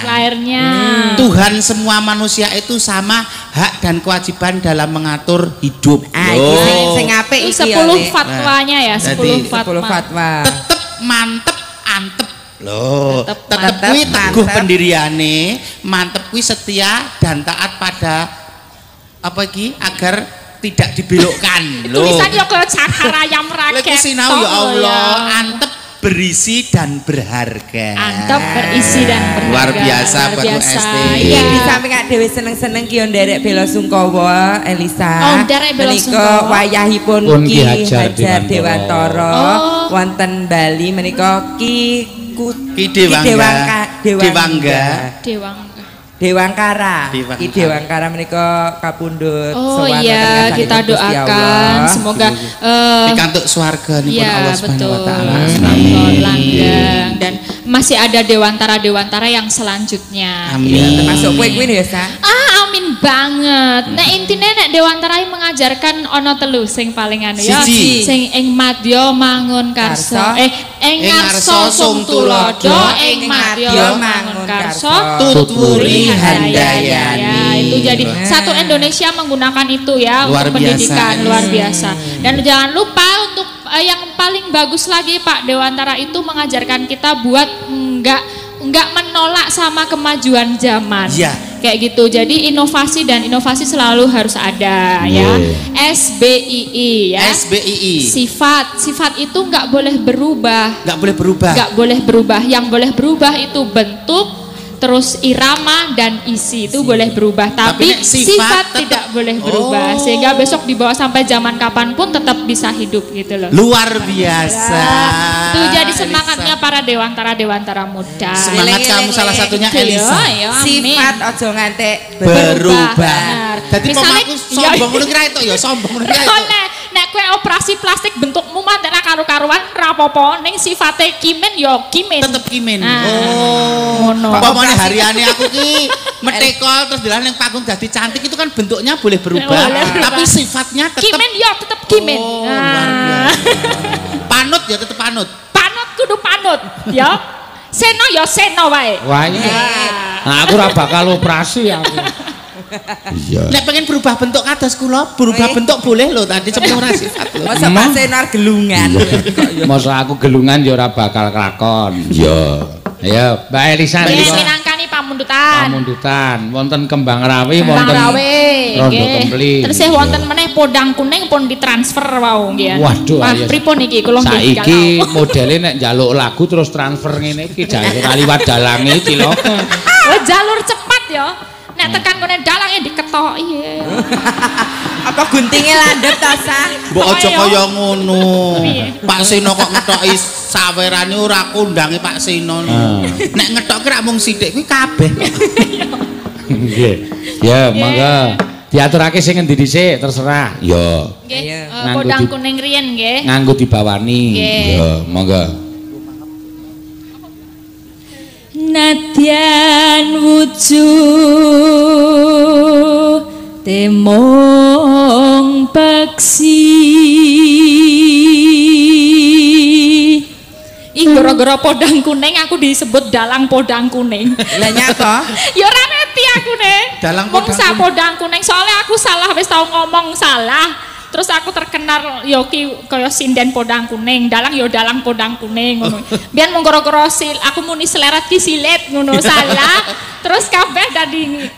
Tuhan semua manusia itu sama hak dan kewajiban dalam mengatur hidup. Sing apik iki 10 fatwanya ya, 10 fatwa. Tetep mantep antep. Loh, tetep kuwi teguh pendiriane, mantep kuwi setia dan taat pada apa iki agar tidak dibelokkan. Tulisan yo kaya cakar ayam raket. Lagi sinau ya Allah, antep berisi dan berharga. Antep berisi dan berharga. Luar biasa buat UST. Iya, di samping kak Dewi seneng-seneng ki nderek Bela Sungkawa Elisa. Oh, nderek Bela Sungkawa. Menika wayahipun Ki Hajar Dewantara wonten Bali menika Ki Dewangkara. Ki Dewangkara menika kapundhut. Oh iya, kita doakan semoga pikantuk swarganipun Allah Subhanahu wa taala. Langgang dan masih ada dewantara yang selanjutnya. Amin. Termasuk kowe kuwi ya, Sa. Amin banget. Nek intine nek Dewantara mengajarkan ono telu sing paling anu ya. Sing ing madya mangun karsa. Ing ngarsa sung tulodo, ing madya mangun karsa tuturi handayani. Itu jadi satu Indonesia menggunakan itu ya untuk pendidikan luar biasa. Dan jangan lupa untuk yang paling bagus lagi Pak Dewantara itu mengajarkan kita buat enggak menolak sama kemajuan zaman. Yeah. Kayak gitu. Jadi inovasi dan inovasi selalu harus ada ya. SBII ya. SBII. Sifat itu enggak boleh berubah. Enggak boleh berubah. Enggak boleh berubah. Yang boleh berubah itu bentuk, terus irama dan isi itu boleh berubah, tapi sifat tidak boleh berubah, sehingga besok dibawa sampai zaman kapanpun tetap bisa hidup gitu loh. Luar biasa. Itu jadi semangatnya para dewantara muda. Semangat kamu salah satunya Elisa. Sifat ojo nganti berubah. Jadi mamaku sombong ngono kira itu ya, sombong ngono kira itu. Nek kowe operasi plastik bentukmu mantek karu-karuan rapopo ning sifate kimen ya kimen. Tetep kimen. Ngono. Pokoknya hariane aku ki metekol terus dilah ning panggung dadi cantik itu kan bentuknya boleh berubah, tapi sifatnya tetep kimen ya tetep kimen. Panut ya tetep panut. Panut kudu panut ya. Seno ya seno wae. Wah iya. Nah, aku ora bakal operasi aku. Iya. Nek pengen berubah bentuk kados kula, berubah bentuk boleh lho tadi sepenuh ora sifat lho. Masa Pak Senar gelungan. Masa aku gelungan ya ora bakal kelakon. Iya. Ayo, Mbak Elisa niku. Minangkani pamundutan. Pamundutan, wonten Kembang Rawi, wonten Rondo Kempli. Terus wonten meneh Podang Kuning pun ditransfer wau nggih. Waduh, pripun iki kula nggih. Saiki modele nek njaluk lagu terus transfer ngene iki jare ora liwat dalange cilaka. Oh, jalur cepat ya. Nek tekan kene dalange diketoki. Apa guntinge landhep ta, Sa? Mbok aja kaya ngono. Pak Sino kok ngethoki sawerane ora kondange Pak Sino. Nek ngethoki rak mung sithik kuwi kabeh. Nggih. Ya, monggo. Diaturake sing endi dhisik terserah. Ya. Nggih. Podang Kuning riyen nggih. Nganggo dibawani. Ya, monggo. Nadyan wujuh temong peksi gara-gara Podang Kuning aku disebut dalang Podang Kuning. Lah nyapa? Ya ora ngerti aku nih. Dalang Podang Kuning soalnya aku salah wis tau ngomong salah. Terus aku terkenal yoki kaya sinden Podang Kuning, dalang yo dalang Podang Kuning ngono. Biyen mung gara-gara aku muni seleret ki silet ngono salah. Terus kabeh dadi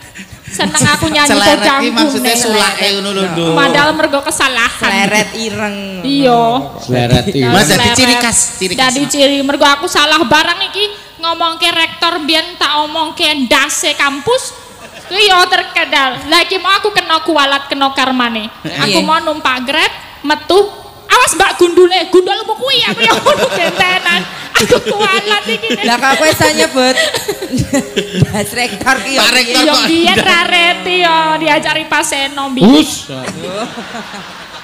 seneng aku nyanyi Podang Kuning. Maksudnya sulake ngono lho, Nduk. Padahal mergo kesalahan. Seleret ireng. Iya. Seleret ireng. Mas dadi ciri khas, Dadi ciri mergo aku salah barang iki ngomongke rektor biyen tak omongke ndase kampus. Iya terkenal. Lagi mau aku kena kualat kena karmane. Aku mau numpak Grab metu. Awas Mbak gundule kuwi aku ya ngono gentenan. Aku kualat iki. Lah kok kowe iso nyebut Mas Rektor ki ya. Yo biyen ra reti yo diajari Pak Seno biyen.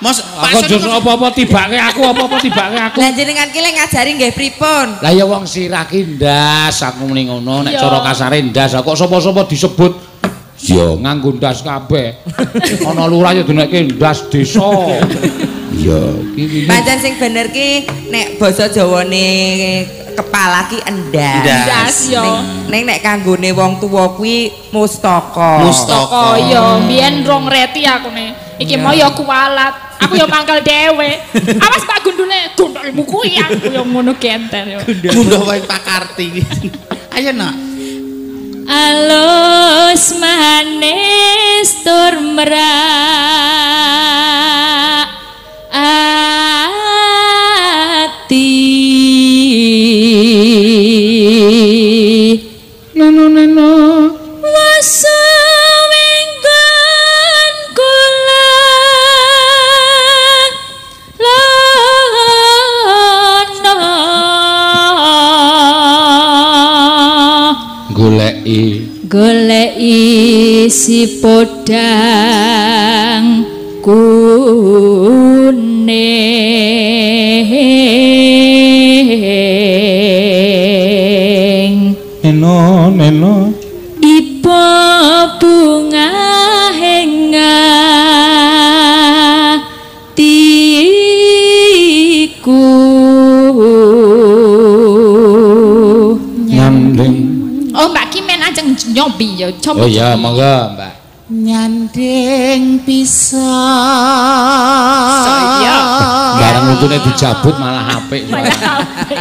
Mas, aku justru apa-apa tibake aku, apa-apa tibake aku. Lah jenengan ki lek ngajari nggih pripun? Lah ya wong sirah ki ndas, aku muni ngono nek cara kasare ndas. Kok sapa-sapa disebut ya nganggo ndas kabeh. Ana lurah ya dinekke ndas desa. Ya, iki. Pancen sing bener ki nek basa Jawane kepala ki endas. Endas ya. Ning nek kanggone wong tuwa kuwi mustaka. Mustaka ya, biyen rong reti aku ne. Iki mau ya kualat. Aku ya mangkel dhewe. Awas Pak gundule, gundulmu kuwi aku ya ngono genter ya. Mundur wae Pak Karti. Ayo nak. Alus manis tur merak ati nono wasawenggan kula lono goleki si Podang Kuning neno ipo bunga combi ya. Oh iya, monggo, Mbak. Nyanding pisan. Saya. Barang untune dijabut malah apik.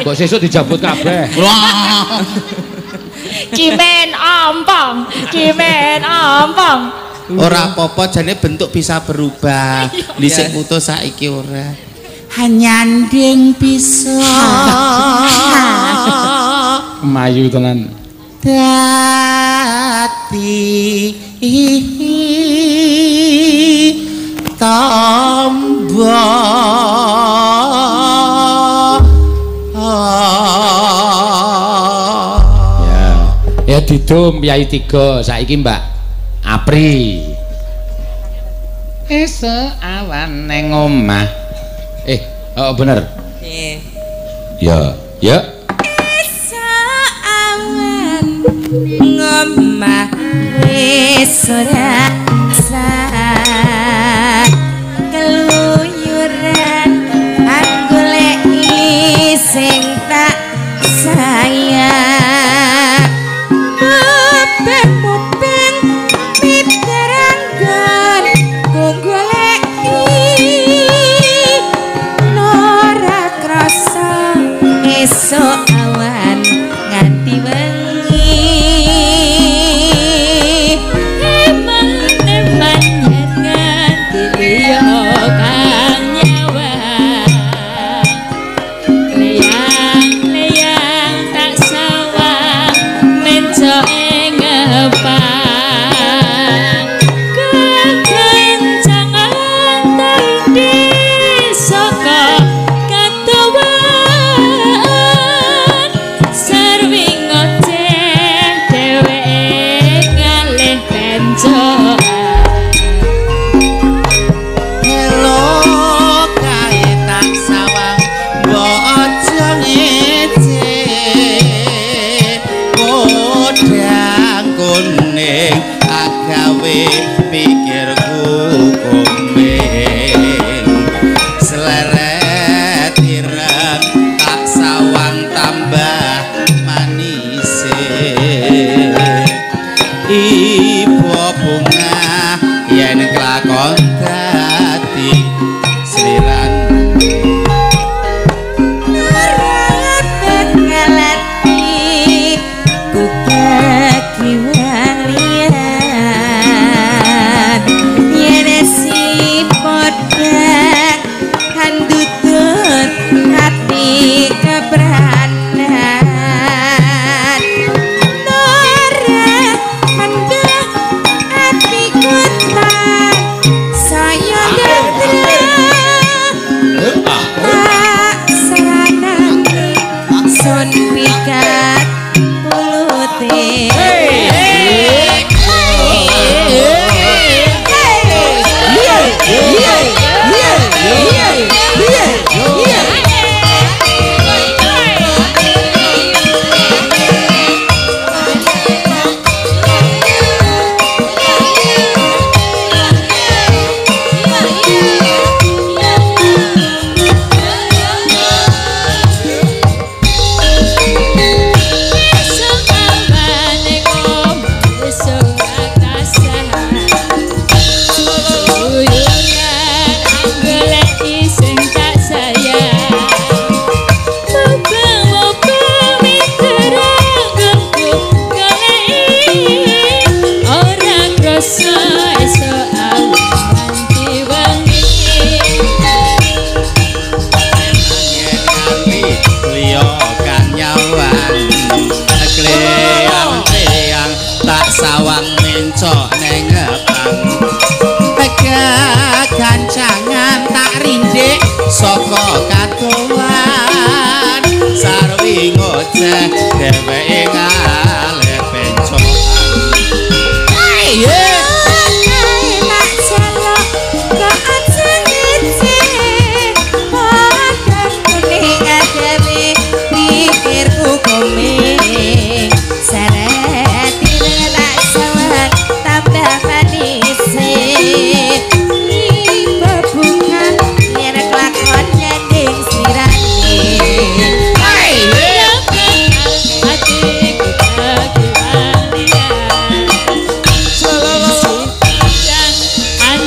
Kok sesuk dijabut kabeh. Kimen ampang, kimen ampang. Ora apa-apa jane bentuk bisa berubah. Dhisik foto saiki ora. Nyanding pisan. Mayu tenan. Dadi tambah ya didum Yai 3 saiki Mbak Apri esuk awan neng omah oh bener ya esuk awan ngomah wis ora keluyuran aku goleki sing tak sayang mubeng piteranggan ku goleki ora krasa esuk awan nganti wengi emang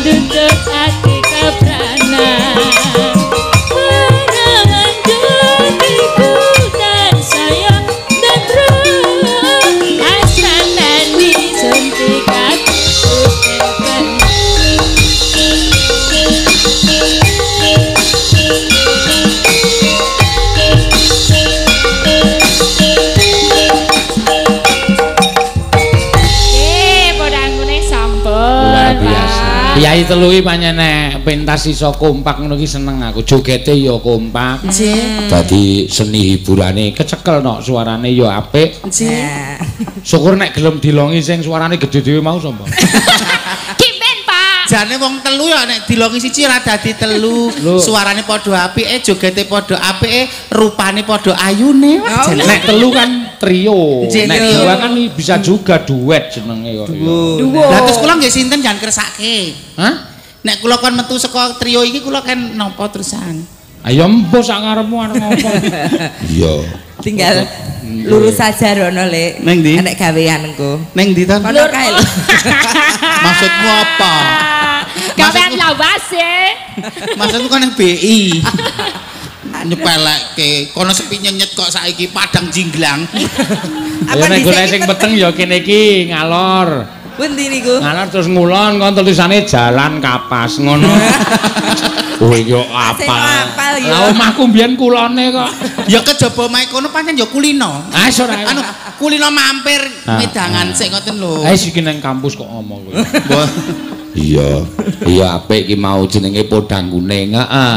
duduk hati kepranan Perangan diriku dan sayang dan roh Asrana disuntik hatiku Kiai telu iki panjenengan pentas iso kompak ngono iki seneng aku. Jogete ya kompak. Nggih. Dadi seni hiburane kecekel nok suarane ya apik. Nggih. Syukur nek gelem dilongi sing suarane gedhe dhewe mau sapa. Kimen, Pak. Jane wong telu ya nek dilongi siji ora dadi telu. Suarane padha apike, jogete padha apike, rupane padha ayune. Nek telu kan trio. Nek Trio. dua kan bisa juga duet jenenge kok. Duo. Lah terus kula nggih sinten jan kersake. Hah? Nek kula kon metu saka trio iki kula kan napa terusan? Ayo mbok sak ngarepmu arep ngopo. Iya. Tinggal lurus saja rono Le. Neng ndi? Nek gawean engko. Neng ndi ta? Kono kae lho. Maksudmu apa? Gawean lawas e. Maksudmu kan yang BI. Nyepelekke kono sepi nyenyet kok saiki padang jinglang. Ayo nek golek sing peteng ya kene iki ngalor. Pundi niku? Ngalor terus ngulon kon tulisane jalan kapas ngono. Oh iya apal. Lah omahku mbiyen kulone kok. Ya kejaba mae kono pancen ya kulino. Ah ora. Anu kulino mampir medangan sik ngoten lho. Ah iki nang kampus kok ngomong kowe. Iya. Iya apik iki mau jenenge podang kuning. Heeh.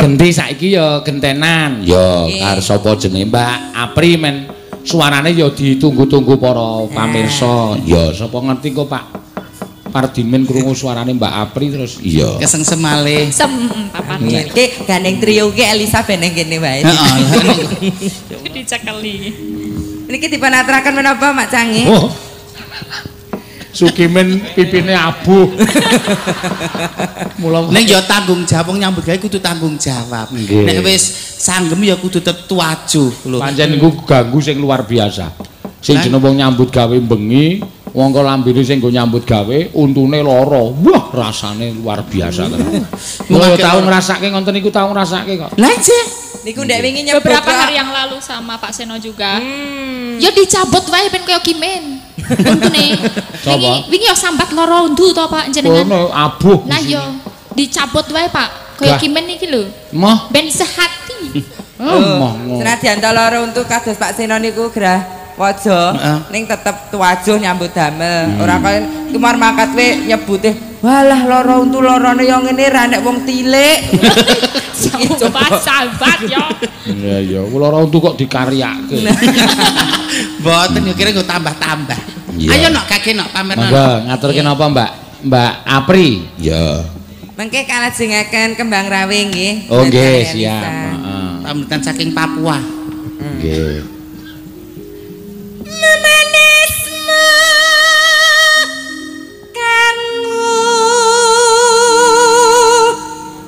Genti saiki ya gentenan. Ya karo sapa jenenge Mbak Apri men suarane ya ditunggu-tunggu para pamirsa. Ya Sapa ngerti kok Pak Pardimen krungu suarane Mbak Apri terus iya. Kesengsem malih. Papan Iki gandeng trio ki Elisa ben ning kene wae. Heeh. dicekeli. Niki dipun aturaken menapa Mak Canggih? oh. Sukimen pipine abuh. Mula Nek ya tanggung jawab wong nyambut gawe kudu tanggung jawab. Nggih. Nek wis sanggem ya kudu tetep tuajuh lho. pancen niku ganggu sing luar biasa. Sing jeneng wong nyambut gawe bengi, wong kok lambene sing nggo nyambut gawe untune lara. Wah, rasane luar biasa tenan. Mula tau ngrasake ngoten niku tau ngrasake kok. Lah jeh. Niku ndek wingi nyebut Beberapa hari yang lalu sama Pak Seno juga. Ya dicabut wae ben kaya Kimen. Untune. Sapa? Wingi ya sambat lara undu to Pak jenengan. Kono abuh. Lah yo dicabut wae Pak. Kaya Kimen iki lho. Moh. Ben sehati. Moh. Senadyan to lara untuk kados Pak Seno niku gerah waja ning tetep tuwajuh nyambut damel. Ora kaya kemar mangkat we nyebute walah lara untu larane yo ngene ra nek wong tilik. Sambat yo. Iya iya, lara untu kok dikaryake. Mboten yo kira nggo tambah-tambah. Ayo nok kake nok pamerno. Monggo ngaturke napa Mbak Apri? Ya. Mengke kalajengaken kembang rawe nggih. Oh nggih, siap. Heeh. Pamitan saking Papua. Nggih. Memanismu kanggo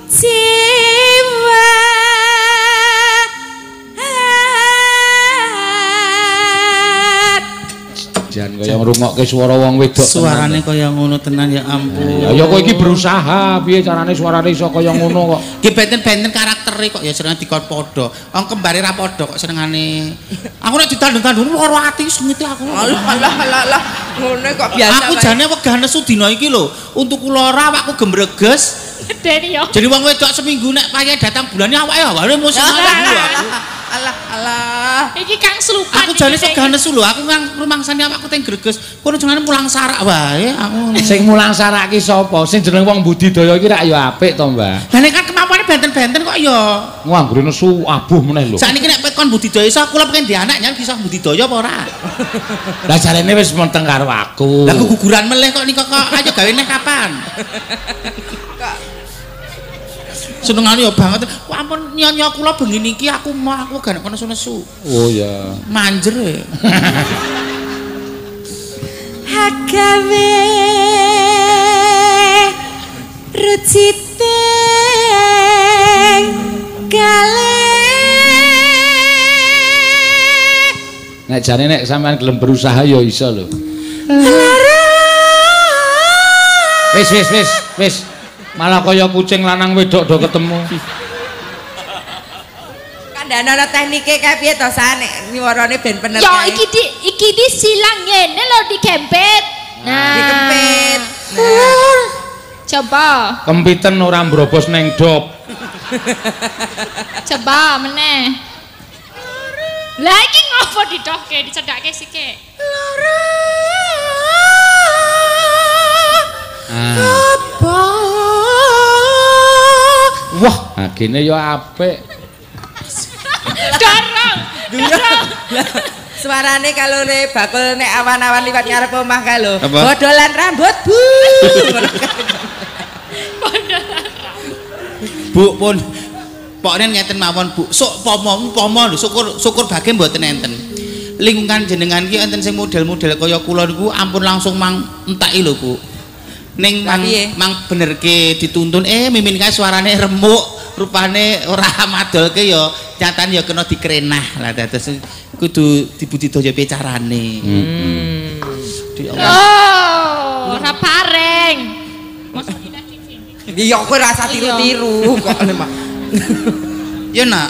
jiwa Jan kaya ngrungokke swara wong wedok. Suarane kaya ngono tenan ya ampun. Ya kok iki berusaha piye carane suarane iso kaya ngono kok. Ki benten-benten karaktere kok ya seneng dikon padha. Wong kembare ra padha kok senengane. Aku nek ditandung-tandung lara ati sengite aku. Alah ngono kok biasa Aku jane wegah nesu dina iki lho. Untukku lara awakku gembreges. Deni yo. Jadi wong wedok seminggu nek paye datang bulannya awake awake mesti aku. Alah. Iki Kang Slupan. Aku jane segah nesu lho. Aku nang rumangsane awakku teng greges. Kono jengane mulang sarak wae aku. Sing mulang sarak ki sapa? Sing jeneng wong budidaya iki rak ya apik to, Mbak. Lah nek kan kemampuane benten-benten kok ya. Nganggure nesu abuh meneh lho. Sakniki nek kon budidaya iso kula pengen di anak nyen bisa budidaya apa ora? Lah jarene wis menteng karo aku. Lah guguran meleh kok nika kok ayo gawe neh kapan? Senengane ya banget. Wah ampun nyonya kula bengi niki aku gak nek nesu-nesu. Oh ya. Manjer e. Hagawe rucite kale Nek jane nek sampean gelem berusaha ya iso lho. Wis. Malah kaya kucing lanang wedok do ketemu. Kandhane teknike kae piye to San nyuarane ben bener. Yo iki di silang ngene lho dikempit. Nah. Dikempit. Coba. Kempiten ora mbrobos neng dop. Coba meneh. Lah iki ngopo didoke dicedhake sike. Apa? Wah, agene yo apik. Dorong. Suarane kalau bakul nek awan-awan liwat ngarep omah kae lho. Bodolan rambut, Bu. Bu pun pokoknya ngeten mawon Bu. Sok pomo lho syukur bage mboten enten. Lingkungan jenengan ki enten sing model-model kaya kula niku ampun langsung mang entaki lho Bu. Ning mang benerke dituntun mimin kae suarane remuk, rupane ora madolke ya nyatane ya kena dikrenah lah dados kudu dibudidaya piye carane. Oh, ora pareng. Iya kowe rasa tiru-tiru kok nek. Ya nak.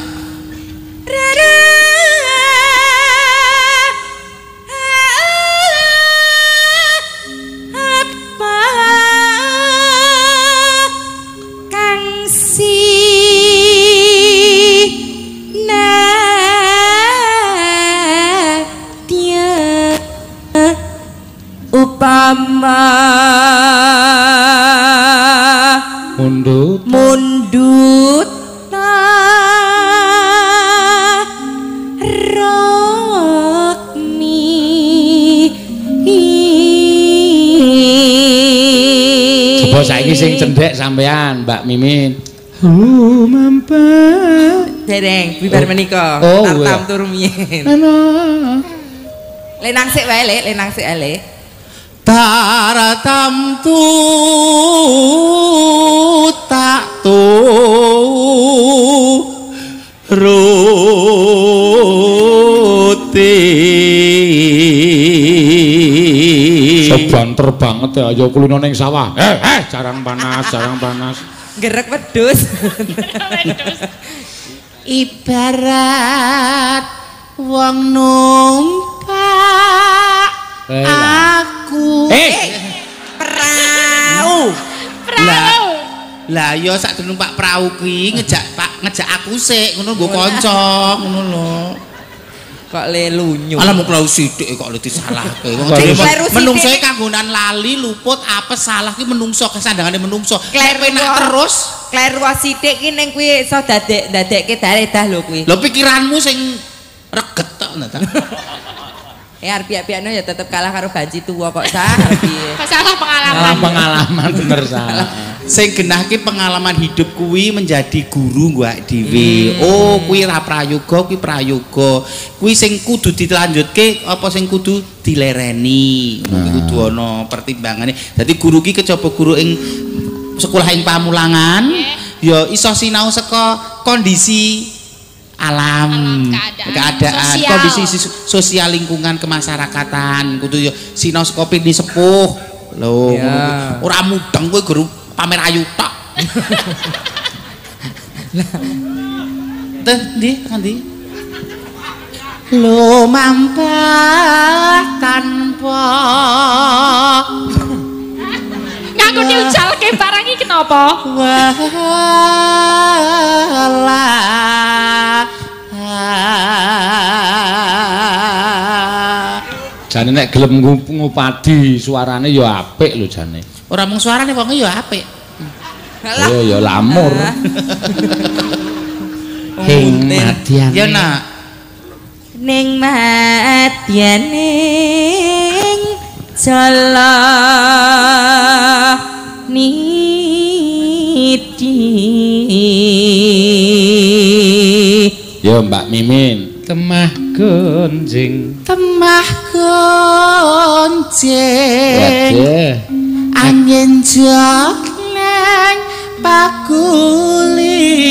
Apa kang upama mundut rokmi coba saiki sing cendhek sampean Mbak Mimin. Dereng bibar menika tartam tur rumiyin. Lenang sik wae lenang sik ale. Taratam tu tak tu ruti sebanter banget ya ayo kulino ning sawah jarang panas gerek wedhus ibarat wong numpak aku perahu lah ya sak numpak perahu ki ngejak aku sik ngono nggo kanca ngono lho kok le lunyu malah mung perahu sithik kok le disalahke wong menungso kanggonan lali luput apes salah ki menungso kesandangane menungso penak terus kleru sithik ki ning kuwi iso dadekke daredah lho kuwi lho pikiranmu sing reget tok ta arep-arepno ya tetep kalah karo banci tuwa kok piye. Salah pengalaman bener salah. Sing genahke pengalaman hidup kuwi menjadi guru gua dhewe. Oh, kuwi ra prayoga, kuwi prayoga. Kuwi sing kudu dilanjutke apa sing kudu dilereni. Kudu ana pertimbangane. Dadi guru ki kejaba guru ing sekolah ing Pamulangan ya iso sinau saka kondisi alam keadaan kondisi sosial lingkungan kemasyarakatan kudu ya sinau saka pini sepuh lho ora mudeng kowe guru pamer ayu tok teh ndi lo mampah tanpa nganggo diujalke barang iki kenapa jane nek gelem ngupadi suarane ya apik lho jane ora mung suarane wong ya apik ya lamur ing madyan ya nak ning madyaning jala niti ya Mbak Mimin temah gonjing angin jok nang pakulingan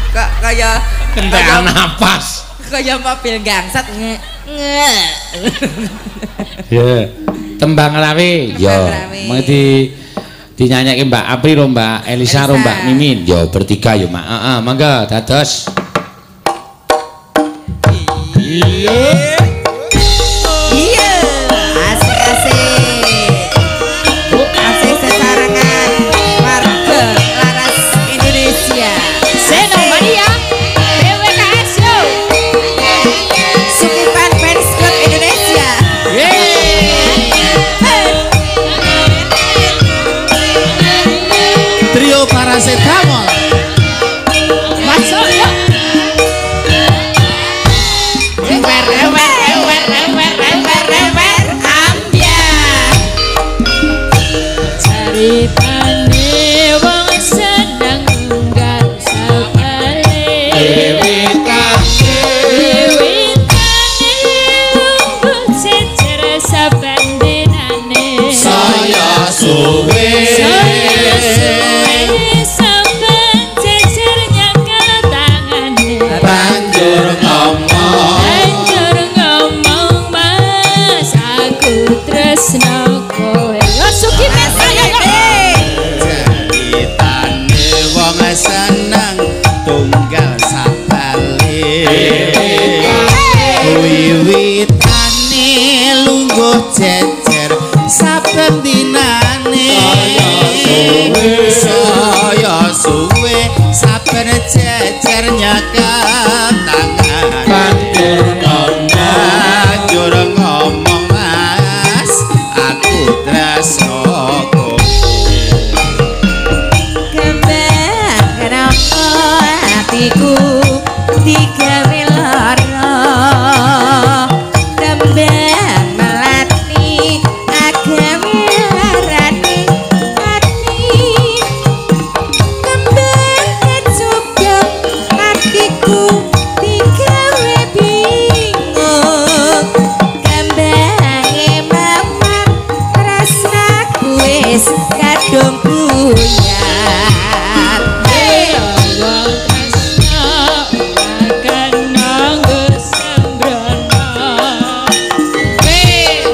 kok kaya kentekan napas kaya mobil gangsat Ya, tembang rawe. Ya, mau dinyanyake Mbak Apri ro Mbak Elisa ro Mbak Mimin. Ya bertiga ya, Mak. Heeh, mangga dados. Iya. Iya, asik-asik. Asik sesarengan warga laras Indonesia. Seno Mania, BWKS yo. Sukipan Fans Club Indonesia. Trio paracetamol. Masuk yuk. Ceritane wong seneng gak sabale. Wiwitane lungguh jejer saben dinane. Saya suwe. Saben jejer nyekel tangane. Banjur ngomong mas aku tresno kowe. Suki mesaya yo. ceritane wong seneng tunggal sabale. Wiwitane lungguh jejer saben dinane. Saya suwe saben jejer nyekel tangan. Banjur ngomong mas aku tresno kowe. Kembang kenapa hatiku digawe lara. Kembang melati agame larane hati. Kembang kecubung hatiku digawe bingung. Kembange mawar tresnaku wis kadung buyar. Wong tresno akan nanggo sembrono.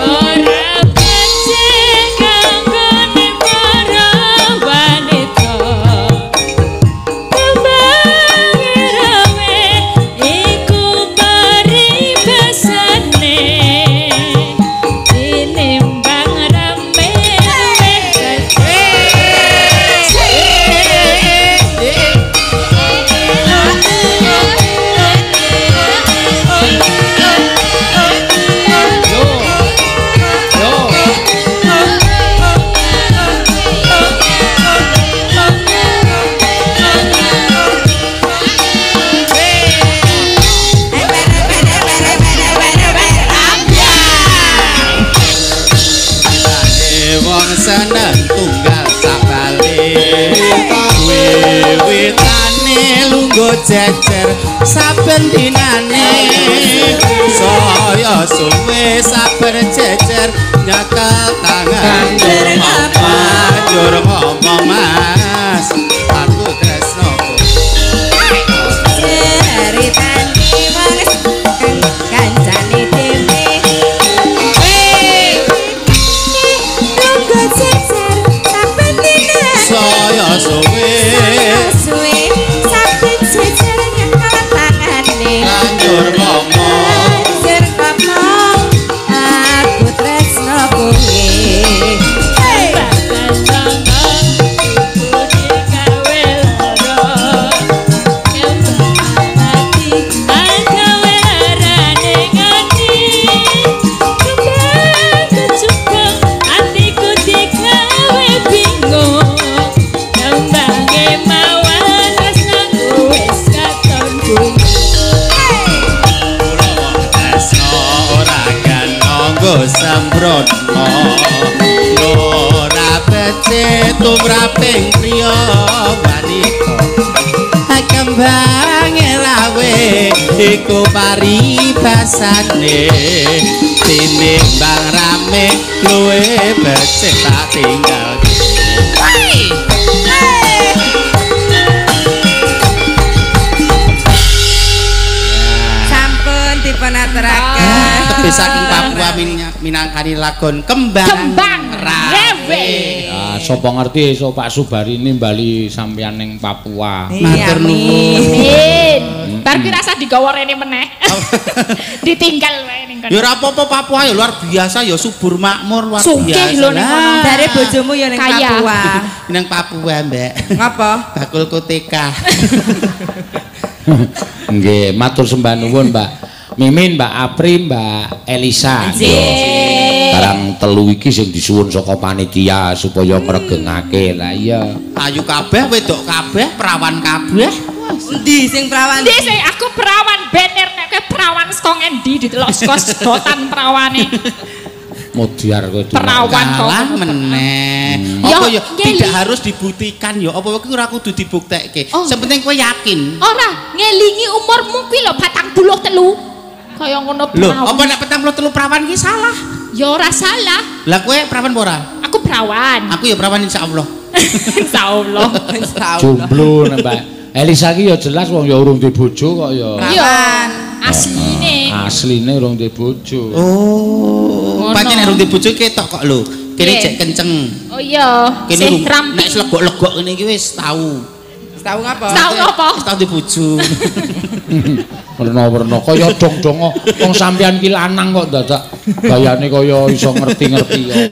Ora becik kanggone para wanita. Kembange rawe iku paribasane. Tinimbang rame Wong seneng tunggal sabale. Wiwitane lungguh jejer saben dinane. Saya suwe saben jejer nyekel tangan. Banjur ngomong mas aku tresno kowe. Ceritane wis kancane dhewe. Nunggu jejer saben dinane. Saya suwe Suwe saben jejer nyekel tangane. banjur ngomong Banjur ngomong aku tresno kowe. sembrono ora becik tumraping priya wanita kembange rawe iku paribasane tinimbang rame luwe becik tak tinggal sampun dipunaturaken minangkani lagon kembang rawe. Ah, sapa ngerti esuk Pak Subari nimbali sampeyan ning Papua. Matur nuwun. Bar ki rasa digawa rene meneh. Ditinggal wae ning kono. Ya ora apa-apa Papua ya luar biasa ya subur makmur luar biasa. Sugih lho ning kono. Dari bojomu ya ning Papua. Ning Papua, Mbak. Ngapa? Bakul koteka. Nggih, matur sembah nuwun Mbak Mimin, Mbak Apri, Mbak Elisa. Barang telu iki sing disuwun saka panitia supaya ngregengake. Lah iya. Ayu kabeh, wedok kabeh, perawan kabeh. Endi sing perawan? Ndi sing aku perawan bener nek kowe perawan saka ngendi ditelok saka sedotan perawane. Modiar kowe perawan kok meneh. Apa ya tidak harus dibuktikan ya apa kuwi ora kudu dibuktekke. Sing penting kowe yakin. Ora, ngelingi umurmu kuwi lho 43. Kaya ngono perawan. Lho, apa nek 43 perawan ki salah? Ya ora salah. Lah kowe perawan apa ora? Aku perawan. Aku ya perawan insyaallah. Insyaallah. Jomblo Mbak Elisa ki ya jelas wong ya urung duwe bojo kok ya. Iya. Asline. Asline urung duwe bojo. Oh. Pancen nek urung duwe bojo ketok kok lho. Kene jek kenceng. Oh iya. Kene nek legok-legok ngene iki wis tau. Tahu ngapa? Tahu ngapa? Tahu di bojo. Werna-werna kaya dong-dong wong sampeyan ki lanang kok dadak gayane kaya iso ngerti-ngerti.